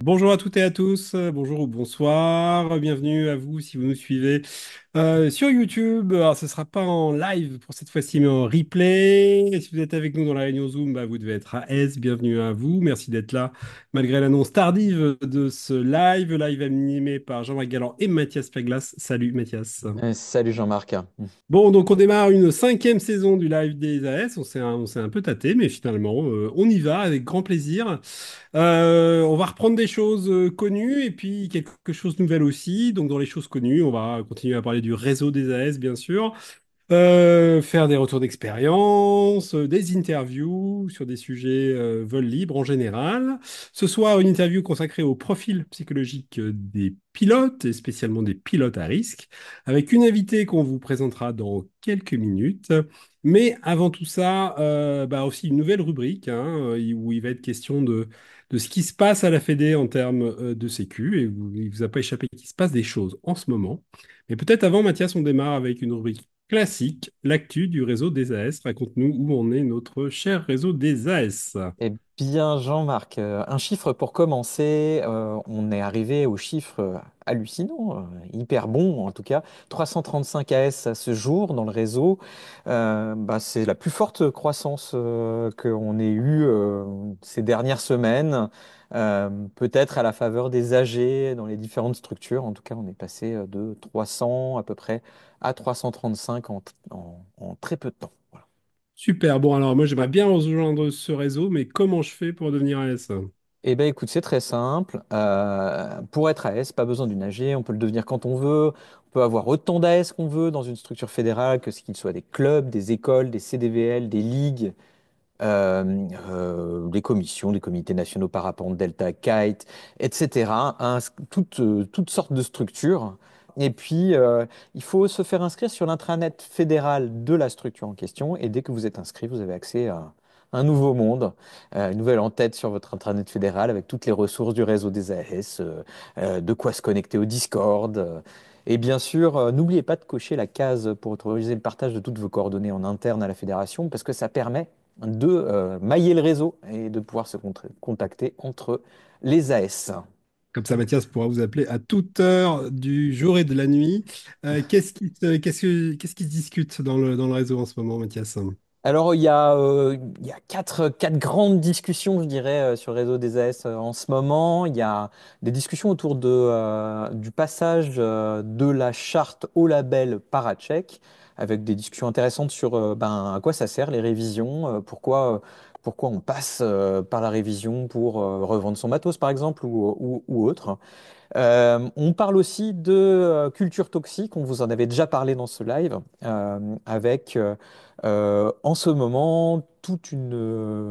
Bonjour à toutes et à tous, bonjour ou bonsoir, bienvenue à vous si vous nous suivez sur YouTube. Alors ce ne sera pas en live pour cette fois-ci, mais en replay. Et si vous êtes avec nous dans la réunion Zoom, bah, vous devez être à aise. Bienvenue à vous, merci d'être là malgré l'annonce tardive de ce live animé par Jean-Marc Galland et Mathias Peglas. Salut Mathias. Salut Jean-Marc. Bon, donc on démarre une cinquième saison du live des AS. On s'est un peu tâté, mais finalement, on y va avec grand plaisir. On va reprendre des choses connues et puis quelque chose de nouvelle aussi. Donc dans les choses connues, on va continuer à parler du réseau des AS, bien sûr. Faire des retours d'expérience, des interviews sur des sujets vol libre en général. Ce soir, une interview consacrée au profil psychologique des pilotes, et spécialement des pilotes à risque, avec une invitée qu'on vous présentera dans quelques minutes. Mais avant tout ça, bah aussi une nouvelle rubrique hein, où il va être question de ce qui se passe à la Fédé en termes de sécu. Et il vous a pas échappé qu'il se passe des choses en ce moment. Mais peut-être avant, Mathias, on démarre avec une rubrique classique, l'actu du réseau des AS. Raconte-nous où en est notre cher réseau des AS. Eh bien, Jean-Marc, un chiffre pour commencer. On est arrivé au chiffre hallucinant, hyper bon en tout cas. 335 AS à ce jour dans le réseau. C'est la plus forte croissance qu'on ait eue ces dernières semaines. Peut-être à la faveur des AG dans les différentes structures. En tout cas, on est passé de 300 à peu près à 335 en très peu de temps. Voilà. Super, bon alors moi j'aimerais bien rejoindre ce réseau, mais comment je fais pour devenir AS? Eh bien, écoute, c'est très simple. Pour être AS, pas besoin d'une AG, on peut le devenir quand on veut. On peut avoir autant d'AS qu'on veut dans une structure fédérale, que ce qu'il soit des clubs, des écoles, des CDVL, des ligues, des commissions, des comités nationaux parapente, Delta, Kite, etc. Hein, toutes sortes de structures. Et puis, il faut se faire inscrire sur l'intranet fédéral de la structure en question. Et dès que vous êtes inscrit, vous avez accès à un nouveau monde, une nouvelle en-tête sur votre intranet fédéral avec toutes les ressources du réseau des AS, de quoi se connecter au Discord. Et bien sûr, n'oubliez pas de cocher la case pour autoriser le partage de toutes vos coordonnées en interne à la fédération, parce que ça permet de mailler le réseau et de pouvoir se contacter entre les AS. Comme ça, Mathias pourra vous appeler à toute heure du jour et de la nuit. Qu'est-ce qui se discute dans le réseau en ce moment, Mathias? Alors, il y a quatre grandes discussions, je dirais, sur le réseau des AS en ce moment. Il y a des discussions autour du passage de la charte au label Paracheck, avec des discussions intéressantes sur à quoi ça sert les révisions, pourquoi on passe par la révision pour revendre son matos, par exemple, ou autre. On parle aussi de culture toxique, on vous en avait déjà parlé dans ce live, avec en ce moment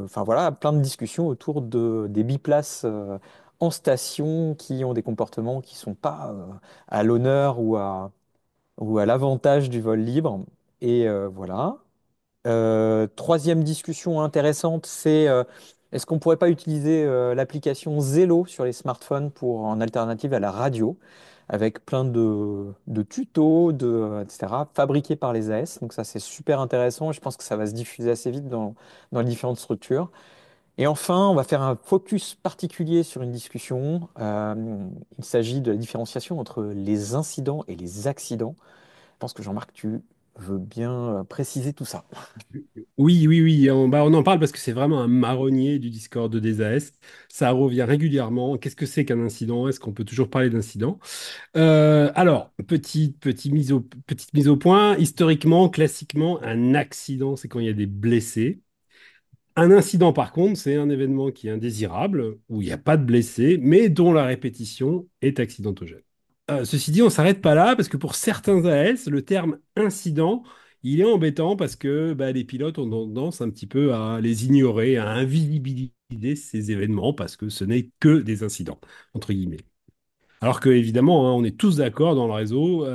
enfin voilà, plein de discussions autour des biplaces en station qui ont des comportements qui sont pas à l'honneur ou à l'avantage du vol libre. Et voilà. Troisième discussion intéressante, c'est est-ce qu'on ne pourrait pas utiliser l'application Zello sur les smartphones pour, en alternative à la radio, avec plein de tutos, etc., fabriqués par les AS. Donc ça, c'est super intéressant et je pense que ça va se diffuser assez vite dans les différentes structures. Et enfin, on va faire un focus particulier sur une discussion. Il s'agit de la différenciation entre les incidents et les accidents. Je pense que Jean-Marc, tu veux bien préciser tout ça. Oui, oui, oui, on en parle parce que c'est vraiment un marronnier du Discord des AS. Ça revient régulièrement. Qu'est-ce que c'est qu'un incident? Est-ce qu'on peut toujours parler d'incident? Alors, petite mise au point. Historiquement, classiquement, un accident, c'est quand il y a des blessés. Un incident, par contre, c'est un événement qui est indésirable, où il n'y a pas de blessés, mais dont la répétition est accidentogène. Ceci dit, on ne s'arrête pas là, parce que pour certains AS, le terme incident, il est embêtant parce que bah, les pilotes ont tendance un petit peu à les ignorer, à invisibiliser ces événements, parce que ce n'est que des incidents, entre guillemets. Alors que, évidemment, hein, on est tous d'accord dans le réseau,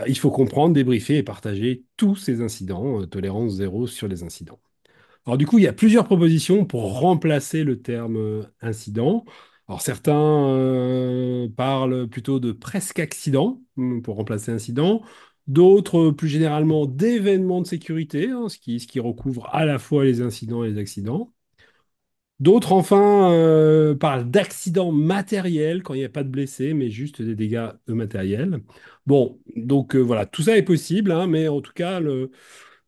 il faut comprendre, débriefer et partager tous ces incidents, tolérance zéro sur les incidents. Alors du coup, il y a plusieurs propositions pour remplacer le terme incident. Alors certains parlent plutôt de presque accident pour remplacer incident. D'autres, plus généralement, d'événements de sécurité, hein, ce qui recouvre à la fois les incidents et les accidents. D'autres, enfin, parlent d'accidents matériels quand il n'y a pas de blessés, mais juste des dégâts matériels. Bon, donc voilà, tout ça est possible, hein, mais en tout cas,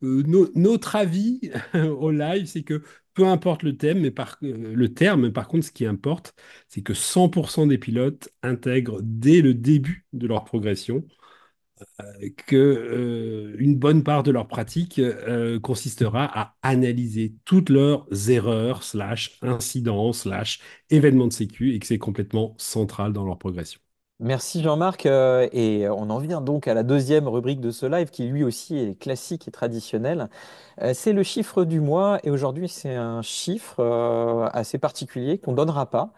notre avis au live, c'est que peu importe le thème, le terme, par contre, ce qui importe, c'est que 100% des pilotes intègrent dès le début de leur progression que une bonne part de leur pratique consistera à analyser toutes leurs erreurs, slash incidents, slash événements de sécu, et que c'est complètement central dans leur progression. Merci Jean-Marc. Et on en vient donc à la deuxième rubrique de ce live qui lui aussi est classique et traditionnel. C'est le chiffre du mois et aujourd'hui c'est un chiffre assez particulier qu'on donnera pas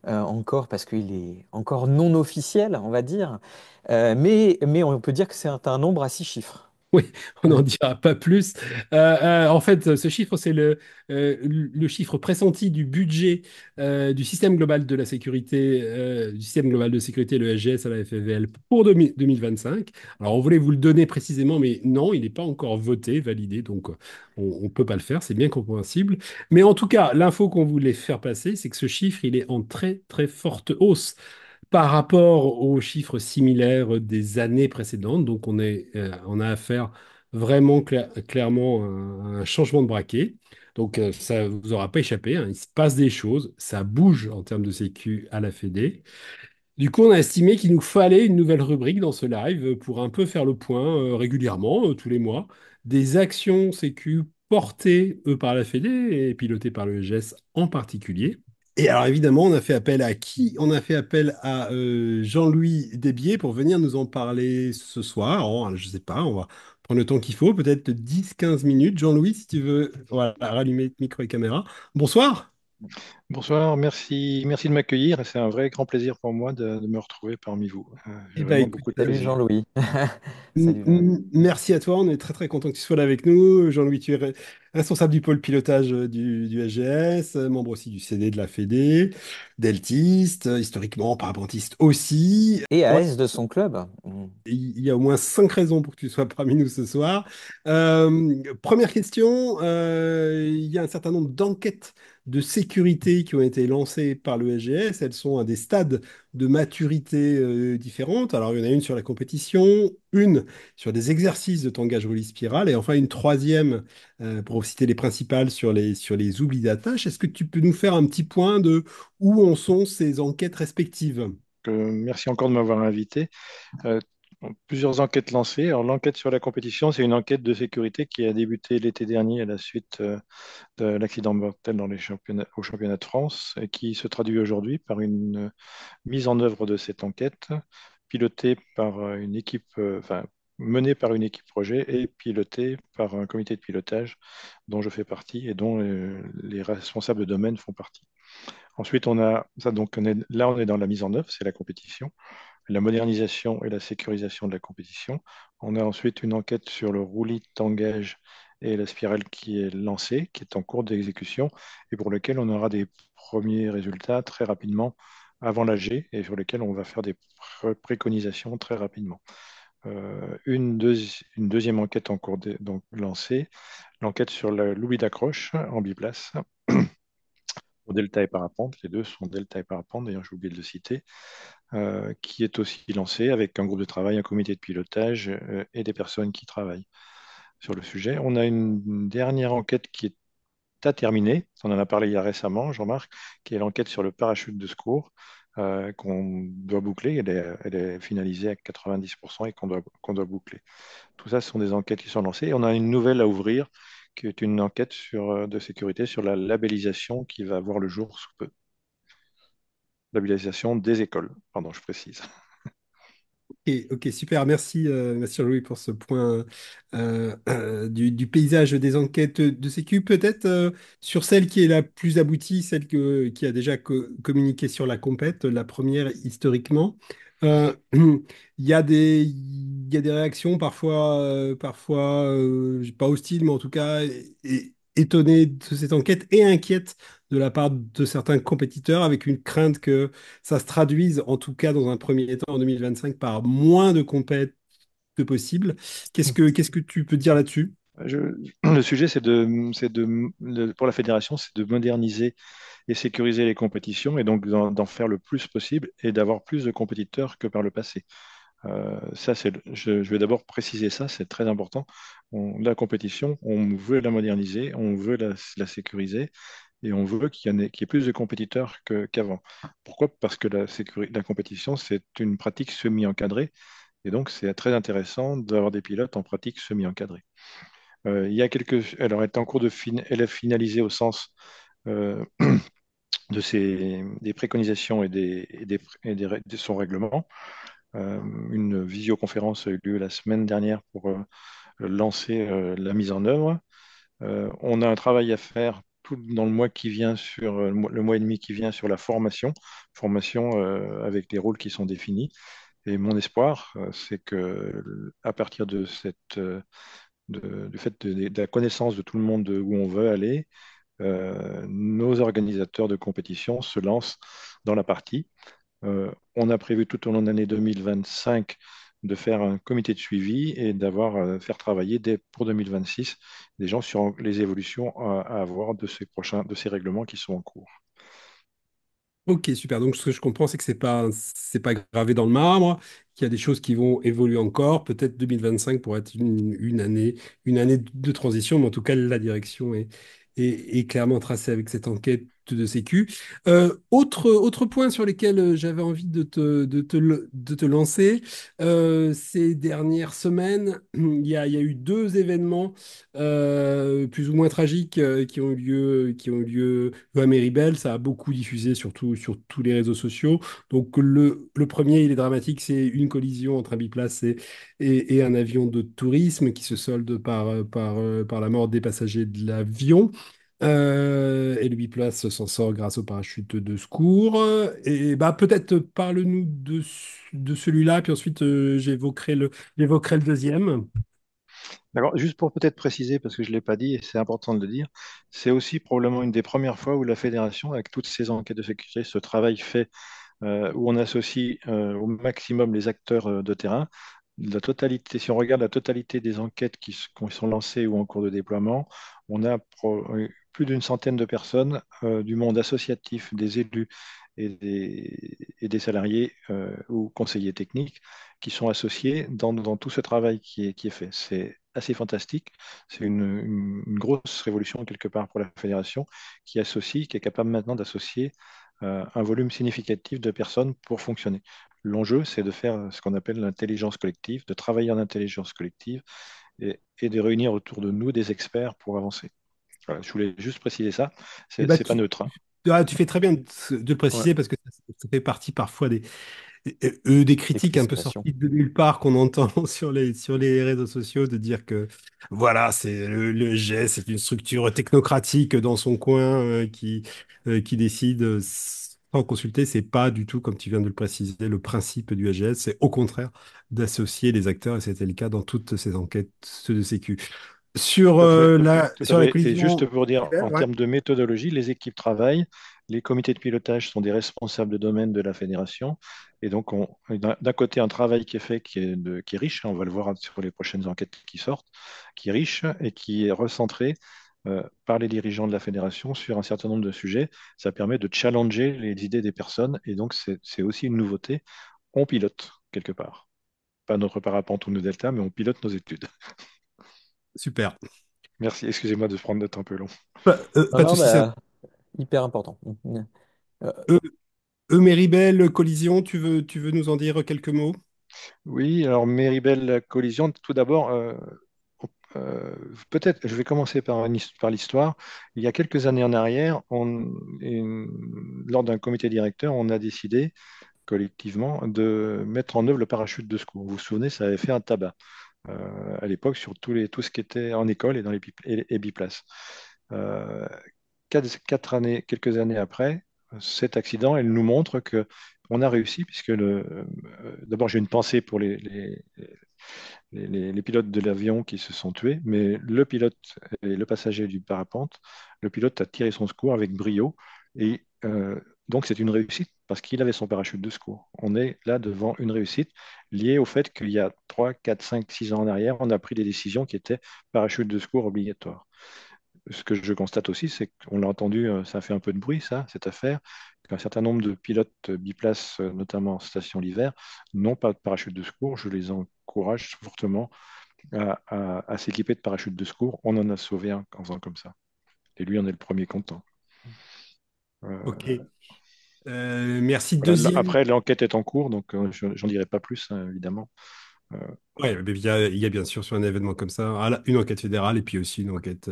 encore parce qu'il est encore non officiel, on va dire. Mais on peut dire que c'est un nombre à 6 chiffres. Oui, on n'en dira pas plus. En fait, ce chiffre, c'est le chiffre pressenti du budget du système global de la sécurité, du système global de sécurité, le SGS à la FFVL pour 2025. Alors, on voulait vous le donner précisément, mais non, il n'est pas encore voté, validé, donc on ne peut pas le faire, c'est bien compréhensible. Mais en tout cas, l'info qu'on voulait faire passer, c'est que ce chiffre, il est en très, très forte hausse par rapport aux chiffres similaires des années précédentes. Donc, on a affaire vraiment clairement à un changement de braquet. Donc, ça ne vous aura pas échappé, hein. Il se passe des choses, ça bouge en termes de sécu à la Fédé. Du coup, on a estimé qu'il nous fallait une nouvelle rubrique dans ce live pour un peu faire le point régulièrement, tous les mois, des actions sécu portées par la Fédé et pilotées par le EGS en particulier. Et alors évidemment, on a fait appel à qui? On a fait appel à Jean-Louis Desbiais pour venir nous en parler ce soir. Oh, je sais pas, on va prendre le temps qu'il faut, peut-être 10-15 minutes. Jean-Louis, si tu veux, voilà, rallumer micro et caméra. Bonsoir. Bonsoir, merci de m'accueillir et c'est un vrai grand plaisir pour moi de me retrouver parmi vous. J'ai Eh ben, vraiment écoute, beaucoup de Salut plaisir. Jean-Louis. Salut Jean-Louis. Merci à toi, on est très très content que tu sois là avec nous. Jean-Louis, tu es responsable du pôle pilotage du SGS, membre aussi du CD de la Fédé, deltiste, historiquement parapentiste aussi. Et Ouais, AS de son club. il y a au moins 5 raisons pour que tu sois parmi nous ce soir. Première question, il y a un certain nombre d'enquêtes de sécurité qui ont été lancées par le SGS. Elles sont à des stades de maturité différentes. Alors, il y en a une sur la compétition, une sur des exercices de tangage roulis spirale, et enfin une troisième, pour citer les principales, sur les oublis d'attache. Est-ce que tu peux nous faire un petit point de où en sont ces enquêtes respectives? Merci encore de m'avoir invité. Euh, Plusieurs enquêtes lancées. Alors, l'enquête sur la compétition, c'est une enquête de sécurité qui a débuté l'été dernier à la suite de l'accident mortel dans les au championnat de France et qui se traduit aujourd'hui par une mise en œuvre de cette enquête pilotée par une équipe, enfin, menée par une équipe projet et pilotée par un comité de pilotage dont je fais partie et dont les responsables de domaine font partie. Ensuite, on a ça, donc là, on est dans la mise en œuvre, c'est la compétition, la modernisation et la sécurisation de la compétition. On a ensuite une enquête sur le roulis de tangage et la spirale qui est lancée, qui est en cours d'exécution et pour lequel on aura des premiers résultats très rapidement avant l'AG et sur lesquels on va faire des préconisations très rapidement. Une deuxième enquête en cours donc lancée, l'enquête sur l'oubli d'accroche en biplace pour Delta et Parapente. Les deux sont Delta et Parapente, d'ailleurs j'ai oublié de le citer, qui est aussi lancé avec un groupe de travail, un comité de pilotage et des personnes qui travaillent sur le sujet. On a une dernière enquête qui est à terminer, on en a parlé il y a récemment, Jean-Marc, qui est l'enquête sur le parachute de secours qu'on doit boucler. Elle est finalisée à 90% et qu'on doit boucler. Tout ça, ce sont des enquêtes qui sont lancées. Et on a une nouvelle à ouvrir, qui est une enquête de sécurité sur la labellisation qui va voir le jour sous peu. Labellisation des écoles, pardon, je précise. Ok, super. Merci, merci Louis pour ce point du paysage des enquêtes de sécu. Peut-être sur celle qui est la plus aboutie, qui a déjà communiqué sur la compète, la première historiquement. Il y a des réactions parfois pas hostiles, mais en tout cas étonnées de cette enquête et inquiètes de la part de certains compétiteurs avec une crainte que ça se traduise, en tout cas dans un premier temps en 2025, par moins de compètes que possible. Qu'est-ce que tu peux dire là-dessus? Le sujet, pour la fédération, c'est de moderniser et sécuriser les compétitions et donc d'en faire le plus possible et d'avoir plus de compétiteurs que par le passé. Je vais d'abord préciser ça, c'est très important. La compétition, on veut la moderniser, on veut la sécuriser et on veut qu'il y ait plus de compétiteurs qu'avant. Pourquoi? Parce que la compétition, c'est une pratique semi-encadrée et donc c'est très intéressant d'avoir des pilotes en pratique semi-encadrée. Elle est en cours elle est finalisée au sens euh, des préconisations de son règlement. Une visioconférence a eu lieu la semaine dernière pour lancer la mise en œuvre. On a un travail à faire dans le mois qui vient le mois et demi qui vient sur la formation avec des rôles qui sont définis. Et mon espoir, c'est que à partir du fait de la connaissance de tout le monde de où on veut aller, nos organisateurs de compétition se lancent dans la partie. On a prévu tout au long de l'année 2025 de faire un comité de suivi et faire travailler pour 2026 des gens sur les évolutions à avoir de ces règlements qui sont en cours. Ok, super. Donc, ce que je comprends, c'est que c'est pas gravé dans le marbre, qu'il y a des choses qui vont évoluer encore. Peut-être 2025 pourrait être une année de transition, mais en tout cas, la direction est clairement tracée avec cette enquête de Sécu. Autre point sur lesquels j'avais envie de te lancer, ces dernières semaines, il y a eu deux événements plus ou moins tragiques qui ont eu lieu à Méribel. Ça a beaucoup diffusé, surtout sur tous les réseaux sociaux. Donc le premier, il est dramatique, c'est une collision entre un biplace et un avion de tourisme qui se solde par la mort des passagers de l'avion. Et le biplace s'en sort grâce au parachute de secours. Et bah peut-être parle-nous de celui-là, puis ensuite j'évoquerai le deuxième. D'accord. Juste pour peut-être préciser, parce que je ne l'ai pas dit et c'est important de le dire, c'est aussi probablement une des premières fois où la fédération, avec toutes ces enquêtes de sécurité, ce travail fait où on associe au maximum les acteurs de terrain. La totalité, si on regarde la totalité des enquêtes qui sont lancées ou en cours de déploiement, on a plus d'une centaine de personnes du monde associatif, des élus et des salariés ou conseillers techniques qui sont associés dans tout ce travail qui est fait. C'est assez fantastique. C'est une grosse révolution quelque part pour la fédération qui est capable maintenant d'associer un volume significatif de personnes pour fonctionner. L'enjeu, c'est de faire ce qu'on appelle l'intelligence collective, de travailler en intelligence collective et de réunir autour de nous des experts pour avancer. Voilà, je voulais juste préciser ça. Eh ben, C'est pas neutre, hein. tu fais très bien de le Ouais. préciser parce que ça fait partie parfois des Les critiques un peu crispations. sorties de nulle part qu'on entend sur les réseaux sociaux de dire que voilà, c'est le GES, c'est une structure technocratique dans son coin qui décide sans consulter. C'est pas du tout, comme tu viens de le préciser, le principe du AGS. C'est au contraire d'associer les acteurs et c'était le cas dans toutes ces enquêtes de sécu. Sur, Tout à fait, tout à sur la fait. Et juste collision. pour dire, en Ouais. termes de méthodologie, les équipes travaillent, les comités de pilotage sont des responsables de domaine de la fédération. Et donc, d'un côté, un travail qui est fait qui est riche, hein, on va le voir sur les prochaines enquêtes qui sortent, qui est riche et qui est recentré par les dirigeants de la fédération sur un certain nombre de sujets. Ça permet de challenger les idées des personnes et donc c'est aussi une nouveauté. On pilote quelque part. Pas notre parapente ou nos deltas, mais on pilote nos études. Super. Merci, excusez-moi de prendre notre un peu long. Non, Pas de non, souci. bah, hyper important. Euh, E- Emeribel, collision, tu veux nous en dire quelques mots? Oui, alors Méribel la collision, tout d'abord, euh, peut-être, je vais commencer par l'histoire. Il y a quelques années en arrière, lors d'un comité directeur, on a décidé collectivement de mettre en œuvre le parachute de secours. Vous vous souvenez, ça avait fait un tabac à l'époque sur tout ce qui était en école et dans les biplaces. Euh, quelques années après cet accident, elle nous montre que on a réussi, puisque d'abord j'ai une pensée pour les pilotes de l'avion qui se sont tués, mais le pilote et le passager du parapente, le pilote a tiré son secours avec brio, et donc c'est une réussite, parce qu'il avait son parachute de secours. On est là devant une réussite liée au fait qu'il y a 3, 4, 5, 6 ans en arrière, on a pris des décisions qui étaient parachute de secours obligatoire. Ce que je constate aussi, c'est qu'on l'a entendu, ça a fait un peu de bruit, ça, cette affaire, qu'un certain nombre de pilotes biplaces, notamment en station l'hiver, n'ont pas de parachute de secours. Je les encourage fortement à s'équiper de parachute de secours. On en a sauvé un en faisant comme ça. Et lui, on est le premier content. Ok. Euh, Merci. voilà. Deuxième. Après, l'enquête est en cours, donc j'en dirai pas plus, hein, évidemment. Euh, Ouais, mais il y a bien sûr sur un événement comme ça une enquête fédérale et puis aussi une enquête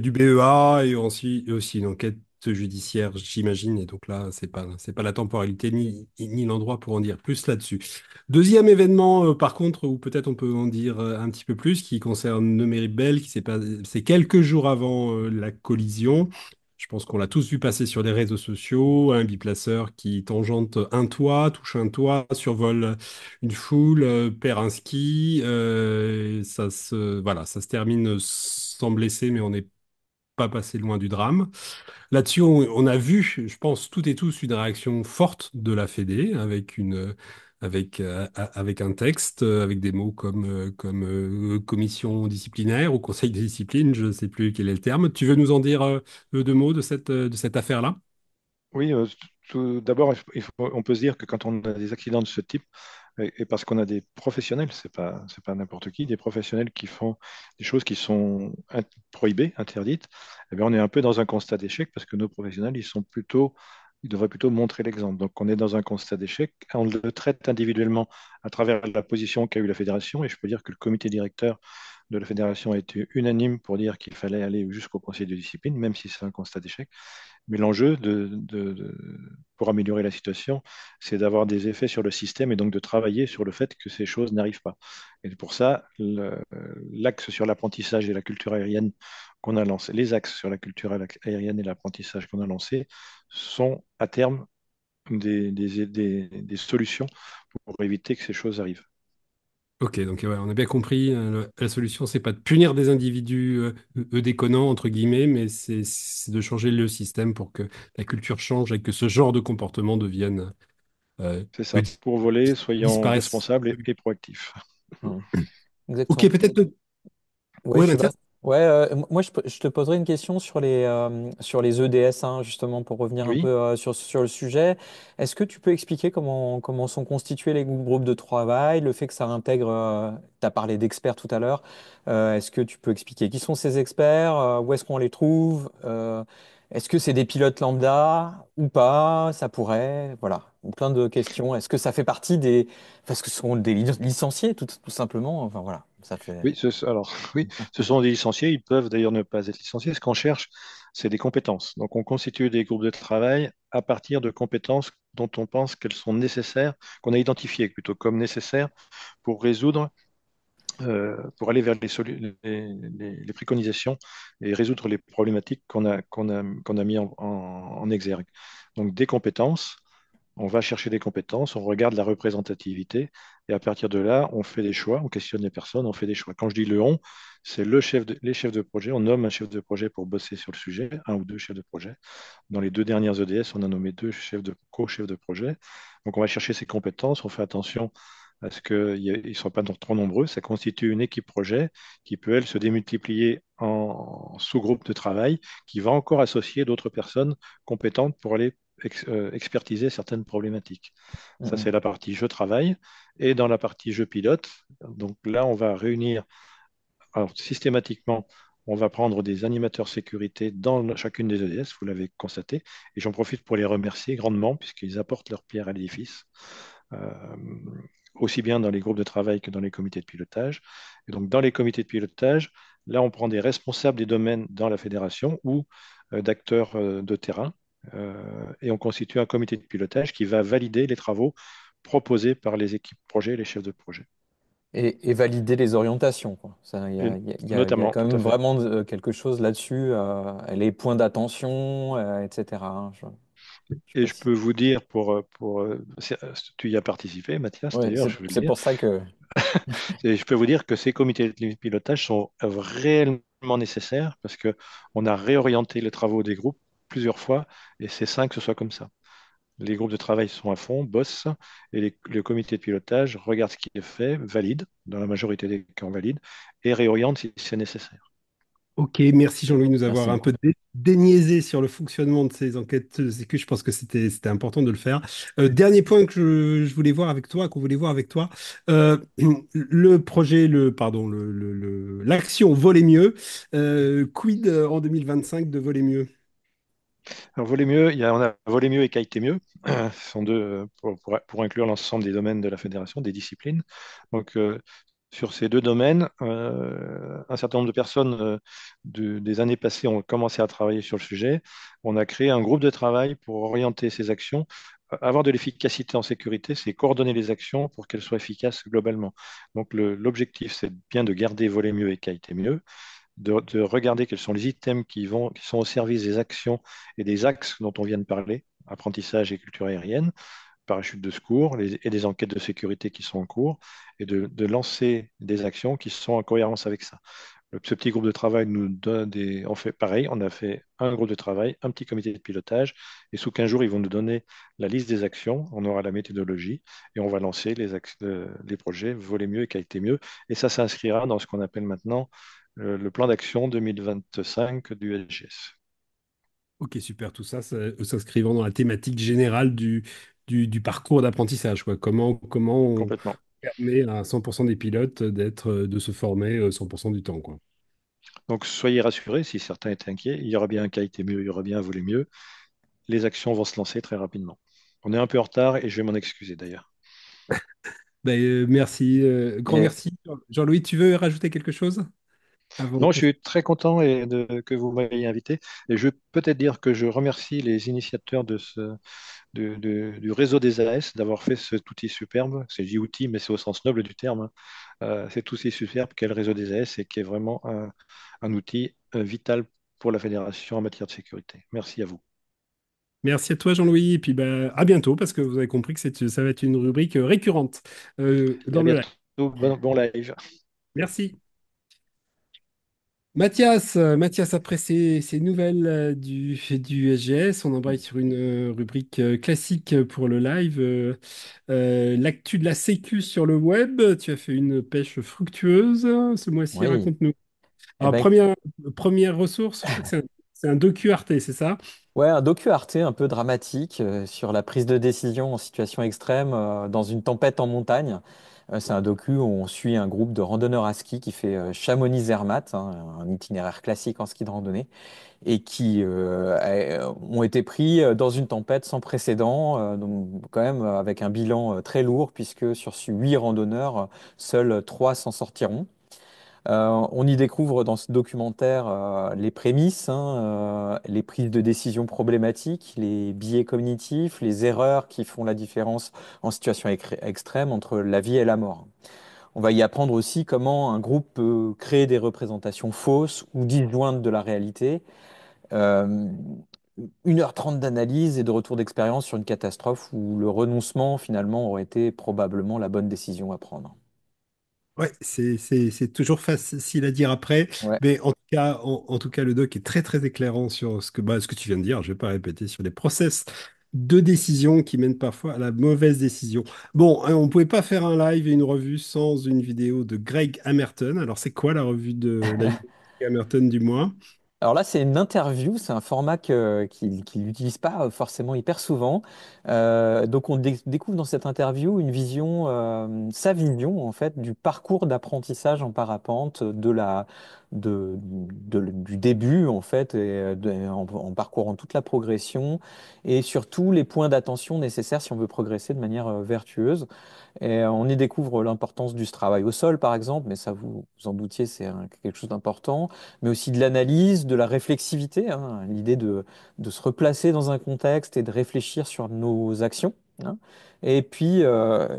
du BEA et aussi une enquête judiciaire, j'imagine. Et donc là, c'est pas la temporalité ni l'endroit pour en dire plus là-dessus. Deuxième événement, par contre, où peut-être on peut en dire un petit peu plus, qui concerne Nemery Bell, c'est quelques jours avant la collision. Je pense qu'on l'a tous vu passer sur les réseaux sociaux, un biplaceur qui tangente un toit, touche un toit, survole une foule, perd un ski. Voilà, ça se termine sans blessé, mais on n'est pas passé loin du drame. Là-dessus, on a vu, je pense, toutes et tous une réaction forte de la Fédé avec un texte, avec des mots comme commission disciplinaire ou conseil de discipline, je ne sais plus quel est le terme. Tu veux nous en dire deux mots de cette affaire-là? oui, tout d'abord, on peut se dire que quand on a des accidents de ce type, et parce qu'on a des professionnels, c'est pas n'importe qui, des professionnels qui font des choses qui sont prohibées, interdites, eh bien, on est un peu dans un constat d'échec parce que nos professionnels, ils devraient plutôt montrer l'exemple. Donc, on est dans un constat d'échec. On le traite individuellement à travers la position qu'a eu la fédération, et je peux dire que le comité directeur de la fédération a été unanime pour dire qu'il fallait aller jusqu'au conseil de discipline, même si c'est un constat d'échec. Mais l'enjeu pour améliorer la situation, c'est d'avoir des effets sur le système et donc de travailler sur le fait que ces choses n'arrivent pas. Et pour ça, l'axe sur l'apprentissage et la culture aérienne qu'on a lancé, les axes sur la culture aérienne et l'apprentissage qu'on a lancé sont à terme des solutions pour éviter que ces choses arrivent. Ok, donc ouais, on a bien compris, la solution, c'est pas de punir des individus déconnants, entre guillemets, mais c'est de changer le système pour que la culture change et que ce genre de comportement devienne, C'est ça. Pour voler, soyons disparaisse. responsables et proactifs. Mhm. Ok, Exactement. peut-être. Ouais, Oui, je sais pas. Mathias? Ouais, moi je te poserai une question sur les EDS, hein, justement, pour revenir un peu Oui, sur le sujet. Est-ce que tu peux expliquer comment sont constitués les groupes de travail, le fait que ça intègre, tu as parlé d'experts tout à l'heure, est-ce que tu peux expliquer qui sont ces experts, où est-ce qu'on les trouve, est-ce que c'est des pilotes lambda ou pas, ça pourrait, voilà, donc, plein de questions. Est-ce que ça fait partie des, parce que ce sont des licenciés tout simplement, enfin voilà, ça fait. oui, alors, oui, ce sont des licenciés. Ils peuvent d'ailleurs ne pas être licenciés. Ce qu'on cherche, c'est des compétences. Donc, on constitue des groupes de travail à partir de compétences dont on pense qu'elles sont nécessaires, qu'on a identifiées plutôt comme nécessaires pour résoudre, pour aller vers les préconisations et résoudre les problématiques qu'on a mis en exergue. Donc, des compétences. On va chercher des compétences, on regarde la représentativité, et à partir de là, on fait des choix, on questionne les personnes, on fait des choix. Quand je dis le on, c'est les chefs de projet. On nomme un chef de projet pour bosser sur le sujet, un ou deux chefs de projet. Dans les deux dernières EDS, on a nommé deux co-chefs de projet. Donc on va chercher ces compétences, on fait attention à ce qu'ils ne soient pas trop nombreux. Ça constitue une équipe projet qui peut, elle, se démultiplier en sous-groupes de travail, qui va encore associer d'autres personnes compétentes pour aller expertiser certaines problématiques. Ça, c'est Mhm. la partie je travaille. Et dans la partie je pilote, donc là, on va réunir, alors systématiquement, on va prendre des animateurs sécurité dans chacune des EDS, vous l'avez constaté, et j'en profite pour les remercier grandement, puisqu'ils apportent leur pierre à l'édifice, euh, aussi bien dans les groupes de travail que dans les comités de pilotage. Et donc, dans les comités de pilotage, là, on prend des responsables des domaines dans la fédération ou d'acteurs de terrain, et on constitue un comité de pilotage qui va valider les travaux proposés par les équipes projet et les chefs de projet. Et valider les orientations, quoi. Ça, Et il y a notamment, quand tout à même fait. vraiment quelque chose là-dessus, les points d'attention, etc., hein. Je sais Et pas je si- peux vous dire, tu y as participé, Mathias, Ouais, d'ailleurs, je veux le c'est dire, pour ça que. et je peux vous dire que ces comités de pilotage sont réellement nécessaires parce que on a réorienté les travaux des groupes plusieurs fois et c'est sain que ce soit comme ça. Les groupes de travail sont à fond, bossent, et le comité de pilotage regarde ce qui est fait, valide, dans la majorité des cas on valide, et réoriente si c'est nécessaire. Ok, merci Jean-Louis de nous avoir Merci. un peu déniaisé sur le fonctionnement de ces enquêtes sécu. Je pense que c'était important de le faire. Dernier point que je voulais voir avec toi, qu'on voulait voir avec toi, le projet, pardon, l'action Voler mieux. Quid en 2025 de Voler mieux? Alors, voler mieux, on a voler mieux et kiter mieux. Ce sont deux pour inclure l'ensemble des domaines de la fédération, des disciplines. Donc, sur ces deux domaines, un certain nombre de personnes des années passées ont commencé à travailler sur le sujet. On a créé un groupe de travail pour orienter ces actions. Avoir de l'efficacité en sécurité, c'est coordonner les actions pour qu'elles soient efficaces globalement. Donc, l'objectif, c'est bien de garder voler mieux et kiter mieux, de regarder quels sont les items qui sont au service des actions et des axes dont on vient de parler, apprentissage et culture aérienne, parachute de secours et des enquêtes de sécurité qui sont en cours, et de lancer des actions qui sont en cohérence avec ça. Ce petit groupe de travail nous donne On fait pareil, on a fait un groupe de travail, un petit comité de pilotage, et sous 15 jours, ils vont nous donner la liste des actions, on aura la méthodologie, et on va lancer les projets Voler mieux et Qualité mieux. Et ça s'inscrira dans ce qu'on appelle maintenant le plan d'action 2025 du SGS. Ok, super. Tout ça, s'inscrivant dans la thématique générale du parcours d'apprentissage, quoi. Comment on Complètement. permet à 100% des pilotes de se former 100% du temps, quoi. Donc soyez rassurés, si certains étaient inquiets, il y aura bien un Qualité mieux, il y aura bien un Voler mieux. Les actions vont se lancer très rapidement. On est un peu en retard et je vais m'en excuser d'ailleurs. Ben, merci, grand Et merci. Jean-Louis, tu veux rajouter quelque chose avant Non, je qu'on... suis très content que vous m'ayez invité. Et je veux peut-être dire que je remercie les initiateurs du réseau des AS d'avoir fait cet outil superbe. C'est dit outil, mais c'est au sens noble du terme, hein. Cet outil superbe qu'est le réseau des AS et qui est vraiment un outil vital pour la fédération en matière de sécurité. Merci à vous. Merci à toi, Jean-Louis, et puis ben, à bientôt, parce que vous avez compris que ça va être une rubrique récurrente Et à dans le live. bientôt. Bon live. Merci. Mathias, après ces nouvelles du SGS, on embraye sur une rubrique classique pour le live. L'actu de la Sécu sur le web. Tu as fait une pêche fructueuse ce mois-ci, oui. raconte-nous. Eh Alors, ben, première ressource, je crois que c'est un docu Arte, c'est ça? ouais, un docu Arte un peu dramatique sur la prise de décision en situation extrême dans une tempête en montagne. C'est un docu où on suit un groupe de randonneurs à ski qui fait Chamonix-Zermatt, hein, un itinéraire classique en ski de randonnée, et qui ont été pris dans une tempête sans précédent, donc quand même avec un bilan très lourd, puisque sur ces 8 randonneurs, seuls 3 s'en sortiront. On y découvre dans ce documentaire les prémices, hein, les prises de décision problématiques, les biais cognitifs, les erreurs qui font la différence en situation extrême entre la vie et la mort. On va y apprendre aussi comment un groupe peut créer des représentations fausses ou disjointes de la réalité. Euh, 1h30 d'analyse et de retour d'expérience sur une catastrophe où le renoncement finalement aurait été probablement la bonne décision à prendre. Ouais, c'est toujours facile à dire après, Ouais. mais en tout cas, le doc est très très éclairant sur ce que tu viens de dire. Je vais pas répéter sur les process de décision qui mènent parfois à la mauvaise décision. Bon, hein, on pouvait pas faire un live et une revue sans une vidéo de Greg Hammerton. Alors, c'est quoi la vidéo de Greg Hammerton du mois? Alors là, c'est une interview, c'est un format qu'il n'utilise pas forcément hyper souvent. Donc on découvre dans cette interview une vision, sa vision en fait, du parcours d'apprentissage en parapente, du début en fait, en parcourant toute la progression et surtout les points d'attention nécessaires si on veut progresser de manière vertueuse. Et on y découvre l'importance du travail au sol, par exemple, mais ça, vous en doutiez, c'est quelque chose d'important, mais aussi de l'analyse, de la réflexivité, hein, l'idée de se replacer dans un contexte et de réfléchir sur nos actions, hein. Et puis,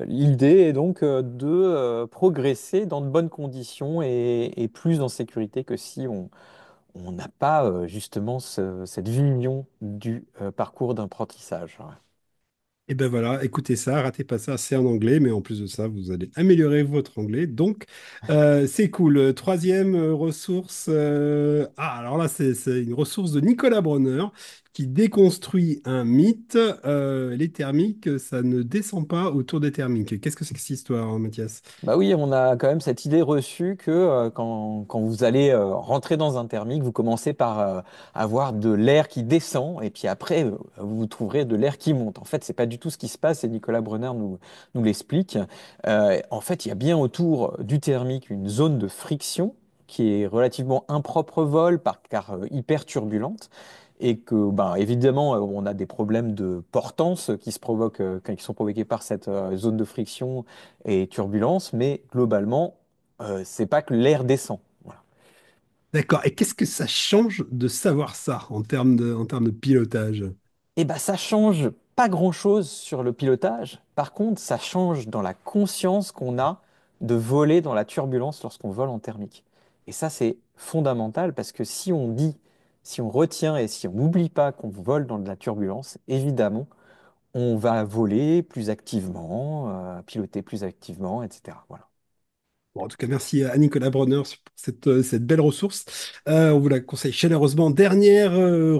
l'idée est donc de progresser dans de bonnes conditions et plus en sécurité que si on n'a pas justement cette vision du parcours d'apprentissage. Ouais. Et ben voilà, écoutez ça, ratez pas ça, c'est en anglais, mais en plus de ça, vous allez améliorer votre anglais. Donc, c'est cool. Troisième ressource, alors là, c'est une ressource de Nicolas Bronner qui déconstruit un mythe. Les thermiques, ça ne descend pas autour des thermiques. Qu'est-ce que c'est que cette histoire, hein, Mathias? Bah oui, on a quand même cette idée reçue que quand vous allez rentrer dans un thermique, vous commencez par avoir de l'air qui descend et puis après, vous trouverez de l'air qui monte. En fait, c'est pas du tout ce qui se passe et Nicolas Brunner nous l'explique. En fait, il y a bien autour du thermique une zone de friction qui est relativement impropre au vol car hyper turbulente. Et que, ben, évidemment, on a des problèmes de portance qui sont provoqués par cette zone de friction et turbulence, mais globalement, c'est pas que l'air descend. Voilà. D'accord. Et qu'est-ce que ça change de savoir ça en termes de pilotage? Et ben, ça change pas grand-chose sur le pilotage. Par contre, ça change dans la conscience qu'on a de voler dans la turbulence lorsqu'on vole en thermique. Et ça, c'est fondamental parce que si on retient et si on n'oublie pas qu'on vole dans de la turbulence, évidemment, on va voler plus activement, piloter plus activement, etc. Voilà. Bon, en tout cas, merci à Nicolas Bronner pour cette belle ressource. On vous la conseille chaleureusement. Dernière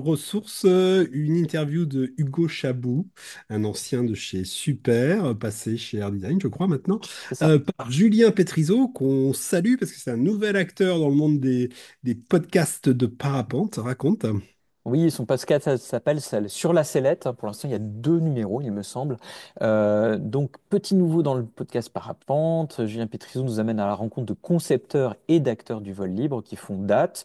ressource, une interview de Hugo Chabot, un ancien de chez Super, passé chez Air Design, je crois maintenant, C'est ça. par Julien Pétrizeau, qu'on salue parce que c'est un nouvel acteur dans le monde des podcasts de parapente. Raconte. Oui, son podcast ça s'appelle Sur la sellette. Pour l'instant, il y a deux numéros, il me semble. Donc, petit nouveau dans le podcast Parapente. Julien Pétrizot nous amène à la rencontre de concepteurs et d'acteurs du vol libre qui font date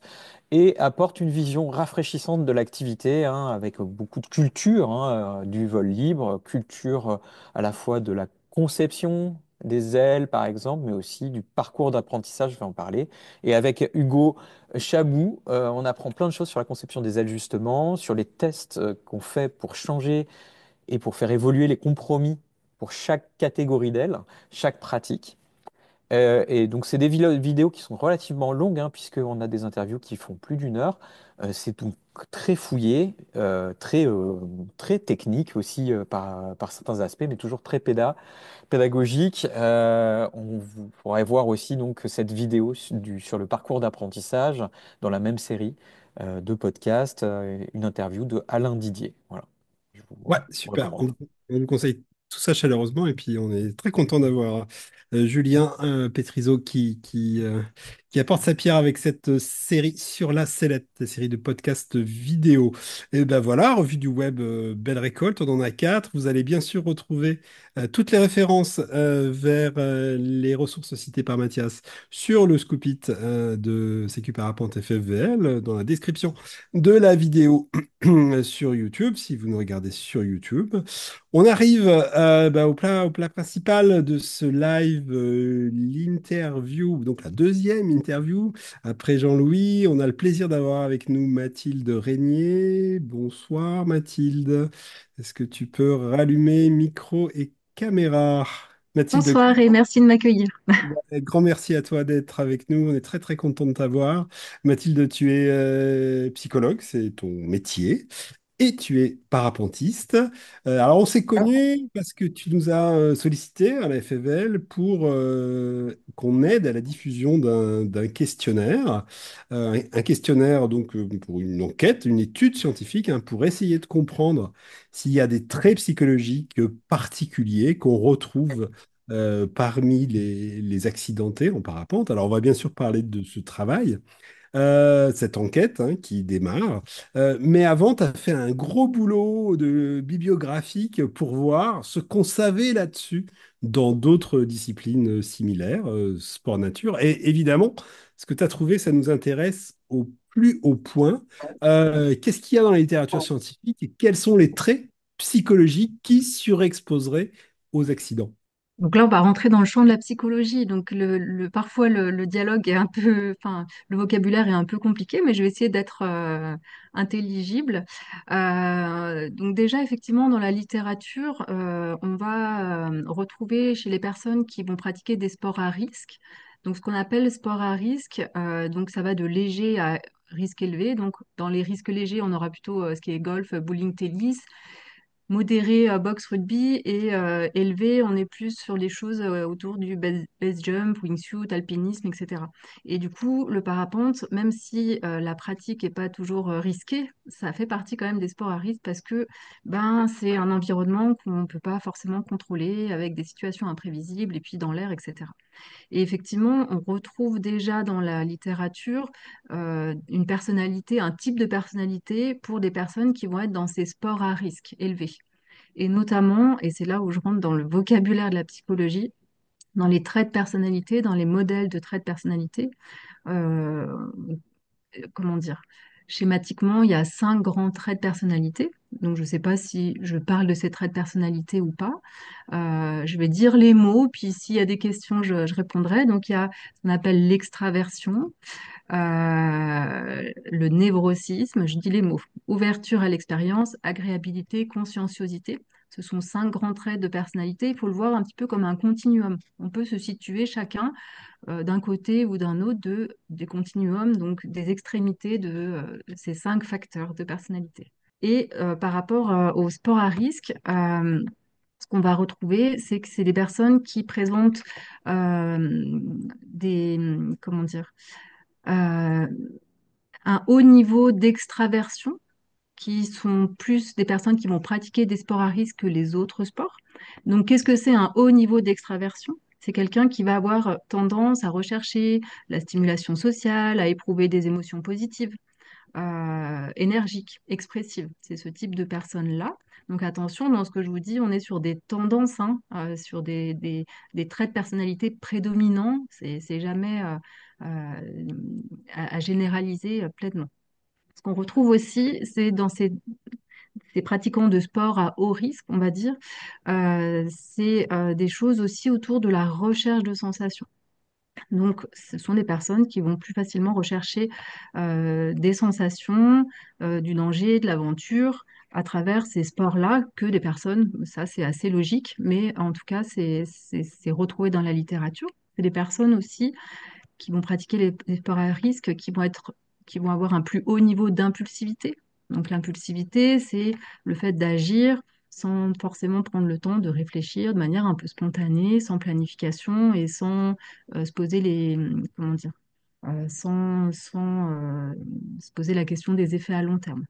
et apporte une vision rafraîchissante de l'activité, hein, avec beaucoup de culture, hein, du vol libre, culture à la fois de la conception des ailes, par exemple, mais aussi du parcours d'apprentissage, je vais en parler. Et avec Hugo Chabou, on apprend plein de choses sur la conception des ailes, justement, sur les tests qu'on fait pour changer et pour faire évoluer les compromis pour chaque catégorie d'aile, chaque pratique. Et donc, c'est des vidéos qui sont relativement longues, hein, puisqu'on a des interviews qui font plus d'une heure. C'est donc très fouillé, très technique aussi par certains aspects, mais toujours très pédagogique. Vous pourrez voir aussi donc, cette vidéo sur le parcours d'apprentissage dans la même série de podcasts, une interview de Alain Didier. Voilà, je Ouais, vous super. recommande. On vous conseille tout ça chaleureusement et puis on est très content d'avoir Julien Pétrizeau qui apporte sa pierre avec cette série sur la sellette, la série de podcasts vidéo. Et ben voilà, revue du web, belle récolte, on en a quatre. Vous allez bien sûr retrouver toutes les références vers les ressources citées par Mathias sur le Scoopit de Sécu Parapente FFVL dans la description de la vidéo sur YouTube, si vous nous regardez sur YouTube. On arrive bah, au plat principal de ce live, l'interview, donc la deuxième interview. Après Jean-Louis, on a le plaisir d'avoir avec nous Mathilde Régnier. Bonsoir Mathilde. Est-ce que tu peux rallumer micro et caméra? Mathilde, Bonsoir et merci de m'accueillir. grand merci à toi d'être avec nous. On est très très content de t'avoir. Mathilde, tu es psychologue, c'est ton métier. Et tu es parapentiste. Alors, on s'est connus parce que tu nous as sollicité à la FFL pour qu'on aide à la diffusion d'un questionnaire. Un questionnaire, donc, pour une enquête, une étude scientifique, hein, pour essayer de comprendre s'il y a des traits psychologiques particuliers qu'on retrouve parmi les accidentés en parapente. Alors, on va bien sûr parler de ce travail cette enquête hein, qui démarre. Mais avant, tu as fait un gros boulot de bibliographique pour voir ce qu'on savait là-dessus dans d'autres disciplines similaires, sport nature. Et évidemment, ce que tu as trouvé, ça nous intéresse au plus haut point. Qu'est-ce qu'il y a dans la littérature scientifique et quels sont les traits psychologiques qui surexposeraient aux accidents? Donc là, on va rentrer dans le champ de la psychologie. Donc parfois, le dialogue est un peu, enfin, le vocabulaire est un peu compliqué, mais je vais essayer d'être intelligible. Donc déjà, effectivement, dans la littérature, on va retrouver chez les personnes qui vont pratiquer des sports à risque. Donc ce qu'on appelle sport à risque, donc ça va de léger à risque élevé. Donc dans les risques légers, on aura plutôt ce qui est golf, bowling, tennis. modéré box rugby et élevé, on est plus sur les choses autour du base jump, wingsuit, alpinisme, etc. Et du coup, le parapente, même si la pratique n'est pas toujours risquée, ça fait partie quand même des sports à risque parce que ben, c'est un environnement qu'on ne peut pas forcément contrôler avec des situations imprévisibles et puis dans l'air, etc. Et effectivement, on retrouve déjà dans la littérature une personnalité, un type de personnalité pour des personnes qui vont être dans ces sports à risque élevé. Et notamment, et c'est là où je rentre dans le vocabulaire de la psychologie, dans les traits de personnalité, dans les modèles de traits de personnalité, euh, comment dire, schématiquement, il y a 5 grands traits de personnalité. Donc, je ne sais pas si je parle de ces traits de personnalité ou pas. Je vais dire les mots, puis s'il y a des questions, je répondrai. Donc, il y a ce qu'on appelle l'extraversion, le névrosisme, je dis les mots, ouverture à l'expérience, agréabilité, conscienciosité. Ce sont 5 grands traits de personnalité. Il faut le voir un petit peu comme un continuum. On peut se situer chacun d'un côté ou d'un autre des continuums, donc des extrémités de ces 5 facteurs de personnalité. Et par rapport au sport à risque, ce qu'on va retrouver, c'est que c'est des personnes qui présentent comment dire, euh, un haut niveau d'extraversion, qui sont plus des personnes qui vont pratiquer des sports à risque que les autres sports. Donc, qu'est-ce que c'est un haut niveau d'extraversion? C'est quelqu'un qui va avoir tendance à rechercher la stimulation sociale, à éprouver des émotions positives, énergiques, expressives. C'est ce type de personnes-là. Donc attention, dans ce que je vous dis, on est sur des tendances, hein, sur des traits de personnalité prédominants. C'est jamais à généraliser pleinement. Ce qu'on retrouve aussi, c'est dans ces pratiquants de sport à haut risque, on va dire, c'est des choses aussi autour de la recherche de sensations. Donc, ce sont des personnes qui vont plus facilement rechercher des sensations, du danger, de l'aventure à travers ces sports-là que des personnes, ça c'est assez logique, mais en tout cas c'est retrouvé dans la littérature. C'est des personnes aussi qui vont pratiquer les sports à risque, qui vont avoir un plus haut niveau d'impulsivité. Donc l'impulsivité, c'est le fait d'agir sans forcément prendre le temps de réfléchir de manière un peu spontanée, sans planification et sans se poser comment dire, sans se poser la question des effets à long terme.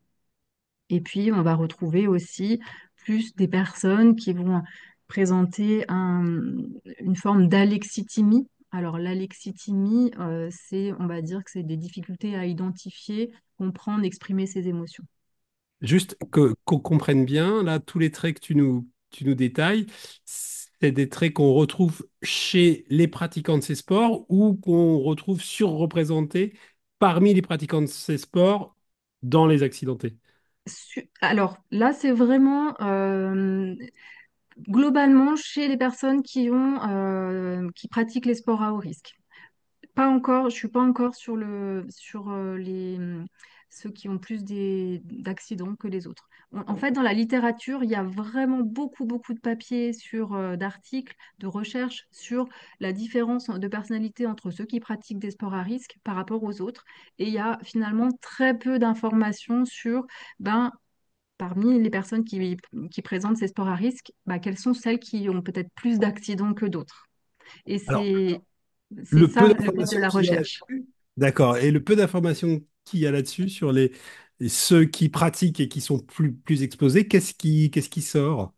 Et puis, on va retrouver aussi plus des personnes qui vont présenter une forme d'alexithymie. Alors, l'alexithymie, on va dire que c'est des difficultés à identifier, comprendre, exprimer ses émotions. Juste qu'on comprenne bien, là, tous les traits que tu nous détailles, c'est des traits qu'on retrouve chez les pratiquants de ces sports ou qu'on retrouve surreprésentés parmi les pratiquants de ces sports dans les accidentés. Alors, là, c'est vraiment globalement chez les personnes qui pratiquent les sports à haut risque. Pas encore, je suis pas encore sur ceux qui ont plus d'accidents que les autres. En fait, dans la littérature, il y a vraiment beaucoup, beaucoup de papiers d'articles, de recherches sur la différence de personnalité entre ceux qui pratiquent des sports à risque par rapport aux autres. Et il y a finalement très peu d'informations sur, ben, parmi les personnes qui présentent ces sports à risque, ben, quelles sont celles qui ont peut-être plus d'accidents que d'autres. Et Alors, c'est le peu ça le but de d'informations la qu'il y a recherche. là-dessus, d'accord, et le peu d'informations qu'il y a là-dessus sur ceux qui pratiquent et qui sont plus exposés, qu'est-ce qui sort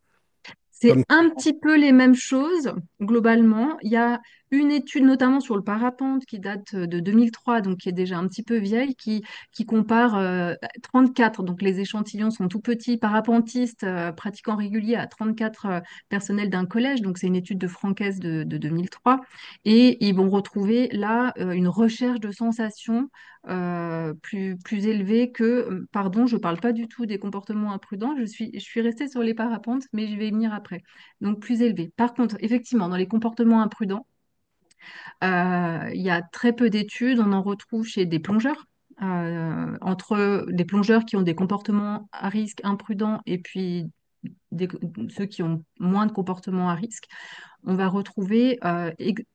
C'est comme... un petit peu les mêmes choses, globalement. Il y a une étude, notamment sur le parapente, qui date de 2003, donc qui est déjà un petit peu vieille, qui compare 34, donc les échantillons sont tout petits, parapentistes pratiquants réguliers à 34 personnels d'un collège, donc c'est une étude de Franquès de 2003, et ils vont retrouver là une recherche de sensations plus élevée pardon, je ne parle pas du tout des comportements imprudents, je suis restée sur les parapentes, mais je vais y venir après. Donc plus élevé. Par contre, effectivement, dans les comportements imprudents, il y a très peu d'études. On en retrouve chez des plongeurs. Entre des plongeurs qui ont des comportements à risque imprudents et puis des- ceux qui ont moins de comportements à risque, on va retrouver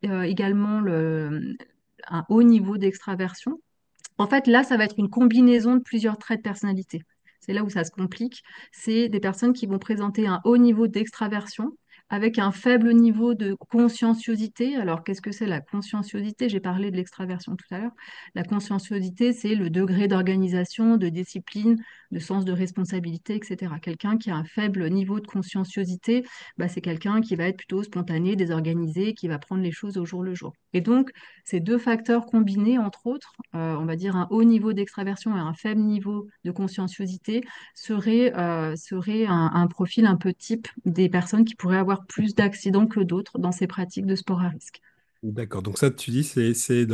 également un haut niveau d'extraversion. En fait, là, ça va être une combinaison de plusieurs traits de personnalité. c'est là où ça se complique, c'est des personnes qui vont présenter un haut niveau d'extraversion avec un faible niveau de conscienciosité. Alors, qu'est-ce que c'est la conscienciosité? J'ai parlé de l'extraversion tout à l'heure. La conscienciosité, c'est le degré d'organisation, de discipline, de sens de responsabilité, etc. Quelqu'un qui a un faible niveau de conscienciosité, bah, c'est quelqu'un qui va être plutôt spontané, désorganisé, qui va prendre les choses au jour le jour. Et donc, ces deux facteurs combinés, entre autres, on va dire un haut niveau d'extraversion et un faible niveau de conscienciosité, serait un profil un peu type des personnes qui pourraient avoir plus d'accidents que d'autres dans ces pratiques de sport à risque. D'accord. Donc ça, tu dis, c'est